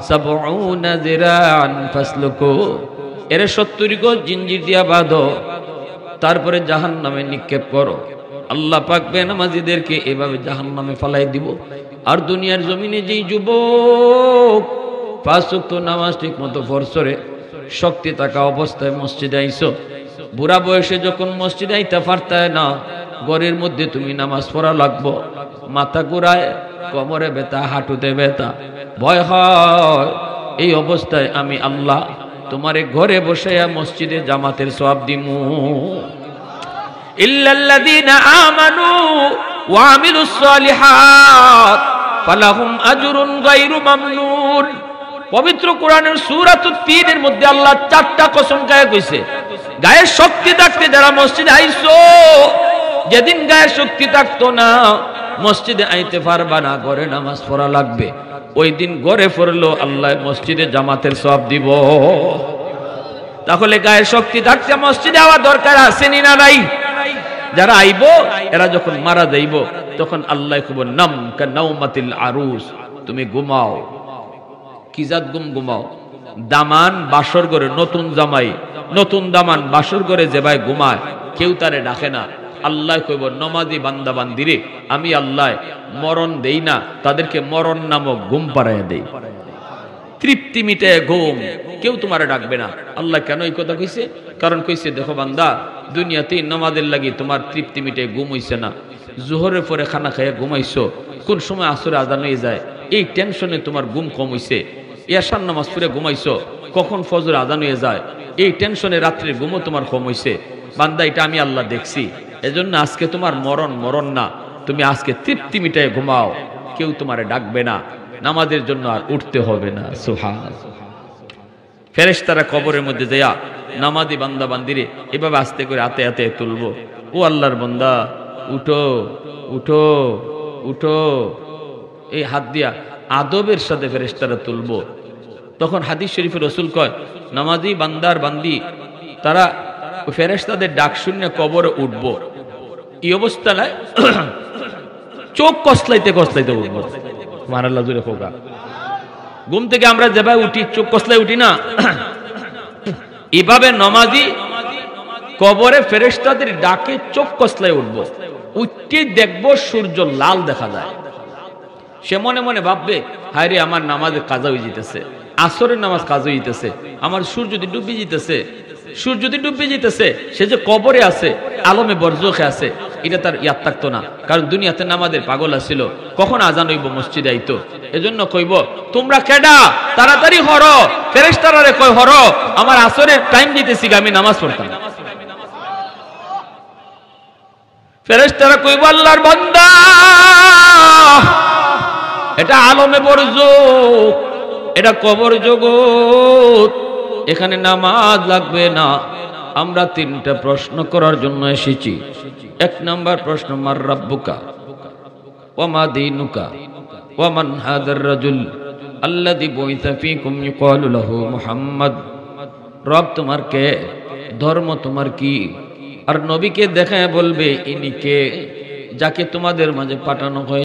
৭০ যিরাআন ফাসলুকু। এর ৭০ গজ জিঞ্জির দিয়া বাঁধো, তারপরে জাহান্নামে নিক্ষেপ করো। আল্লাহ পাক বেনামাজিদেরকে এভাবে জাহান্নামে ফালাই দিব। আর দুনিয়ার জমিনে যেই যুবক 5 ওয়াক্ত নামাজ ঠিক মতো পড়ছরে, শক্তি থাকা অবস্থায় মসজিদে আইছো, বুড়া বয়সে যখন মসজিদে আইতে পারতায় না, ঘরের মধ্যে তুমি নামাজ পড়া লাগবো, মাথা ঘুরায়, কোমরে ব্যথা, হাঁটুতে ব্যথা, ভয় হয়। এই অবস্থায় আমি আল্লাহ তোমারে ঘরে বসাইয়া মসজিদে জামাতের সওয়াব দিমু। ইল্লাল্লাযীনা আমানু ওয়া আমিলুস সালিহাত ফালাহুম আজরুন গায়রু মামনুন। পবিত্র কোরআনের সূরাতুত তিনের মধ্যে আল্লাহ 4টা কসম খায় কইছে, গায়ের শক্তি থাকতে যারা মসজিদে আইছো, যেদিন গায়ের শক্তি থাকতো না, মসজিদে আইতে পারবা না, ঘরে নামাজ পড়া লাগবে, ওই দিন ঘরে পড়লো আল্লাহ মসজিদে জামাতের সওয়াব দিব। তাহলে গায়ের শক্তি থাকতে মসজিদে আওয়া দরকার আছে না নাই? যারা আইবো এরা যখন মারা যাইব তখন আল্লাহ কইব, নাম কা নাওমাতিল আরুস, তুমি ঘুমাও। কি জাত ঘুমাও? দামান বাসর ঘরে নতুন জামাই, নতুন দামান বাসর ঘরে যে ভাই ঘুমায়, কেউ তারে ডাকে না। আল্লাহ কইব, নমাজি বান্দা বান্দিরে আমি আল্লাহ মরণ দেই না, তাদেরকে মরণ নামক ঘুম পাড়াইয়া দেই, তৃপ্তি মিটায় ঘুম, কেউ তোমারে ডাকবে না। আল্লাহ কেন এই কথা কইছে? কারণ কইছে, দেখো বান্দা, দুনিয়াতে নামাজের লাগি তোমার তৃপ্তি মিটায় ঘুম হইছে না, জোহরের পরে খানা খাইয়া ঘুমাইছো, কোন সময় আসরে আজান হয়ে যায় এই টেনশনে তোমার ঘুম কম হইছে। এশার নামাজ পড়ে ঘুমাইছো, কখন ফজর আজান হয়ে যায় এই টেনশনে রাত্রির ঘুমও তোমার কম হইছে। বান্দা, এটা আমি আল্লাহ দেখছি, এজন্য আজকে তোমার মরণ না, তুমি আজকে তৃপ্তি মিটায় ঘুমাও, কেউ তোমারে ডাকবে না, নামাজের জন্য আর উঠতে হবে না। সুবহানাল্লাহ। ফেরেশতারা কবরের মধ্যে যায়া নামাজি বান্দা বান্দিরে এভাবে আস্তে করে হাতে হাতে তুলবো, ও আল্লাহর বান্দা উঠো উঠো উঠো, এই হাত দিয়া আদবের সাথে ফেরেশতারা তুলবো। তখন হাদিস শরীফে রাসূল কয়, নামাজি বান্দার বান্দি তারা ফেরেশতাদের ডাক শুনে কবরে উঠবো। এই অবস্থা নাই চোখ কসলাইতে কসলাইতে উঠবো। সুবহানাল্লাহ জোরে হোকা। ঘুম থেকে আমরা যেভাবে উঠি চোখ কসলাই উঠি না, এভাবে নামাজি কবরে ফেরেশতাদের ডাকে চোখ কসলাই উঠবো। উঠতে দেখবো সূর্য লাল দেখা যায়। সে মনে মনে ভাববে, হায় রে, আমার নামাজে কাজা হয়ে যেতেছে, আসরের নামাজ কাজা হইতেছে, আমার সূর্য যদি ডুবে যেতেছে, সূর্য যদি ডুবে যেতেছে, সে যে কবরে আছে, আলমে বরজখে আছে, এটা তার ইয়াদ থাকতো না। কারণ দুনিয়াতে নামাজের পাগল আছিল, কখন আজান হইব মসজিদে আইতো। এজন্য কইব তোমরা কেডা, তাড়াতাড়ি হরো। ফেরেশতারারে কই হরো, আমার আসরের টাইম দিতেছি, আমি নামাজ পড়তাম। ফেরেশতারা কইব আল্লাহর বান্দা, এটা আলমে বরজখ, এটা কবর জগৎ, এখানে নামাজ লাগবে না। আমরা তিনটা প্রশ্ন করার জন্য এসেছি। এক নাম্বার প্রশ্ন, মার রাব্বুকা ওয়া মা দীনুকা ওয়া মান হাদার রাজুল আল্লাযী বুইসা ফীকুম ইউকালু লাহু মুহাম্মদ। রব তোমার কে, ধর্ম তোমার কি, আর নবীকে দেখায় বলবে ইনি কে, যাকে তোমাদের মাঝে পাঠানো হয়।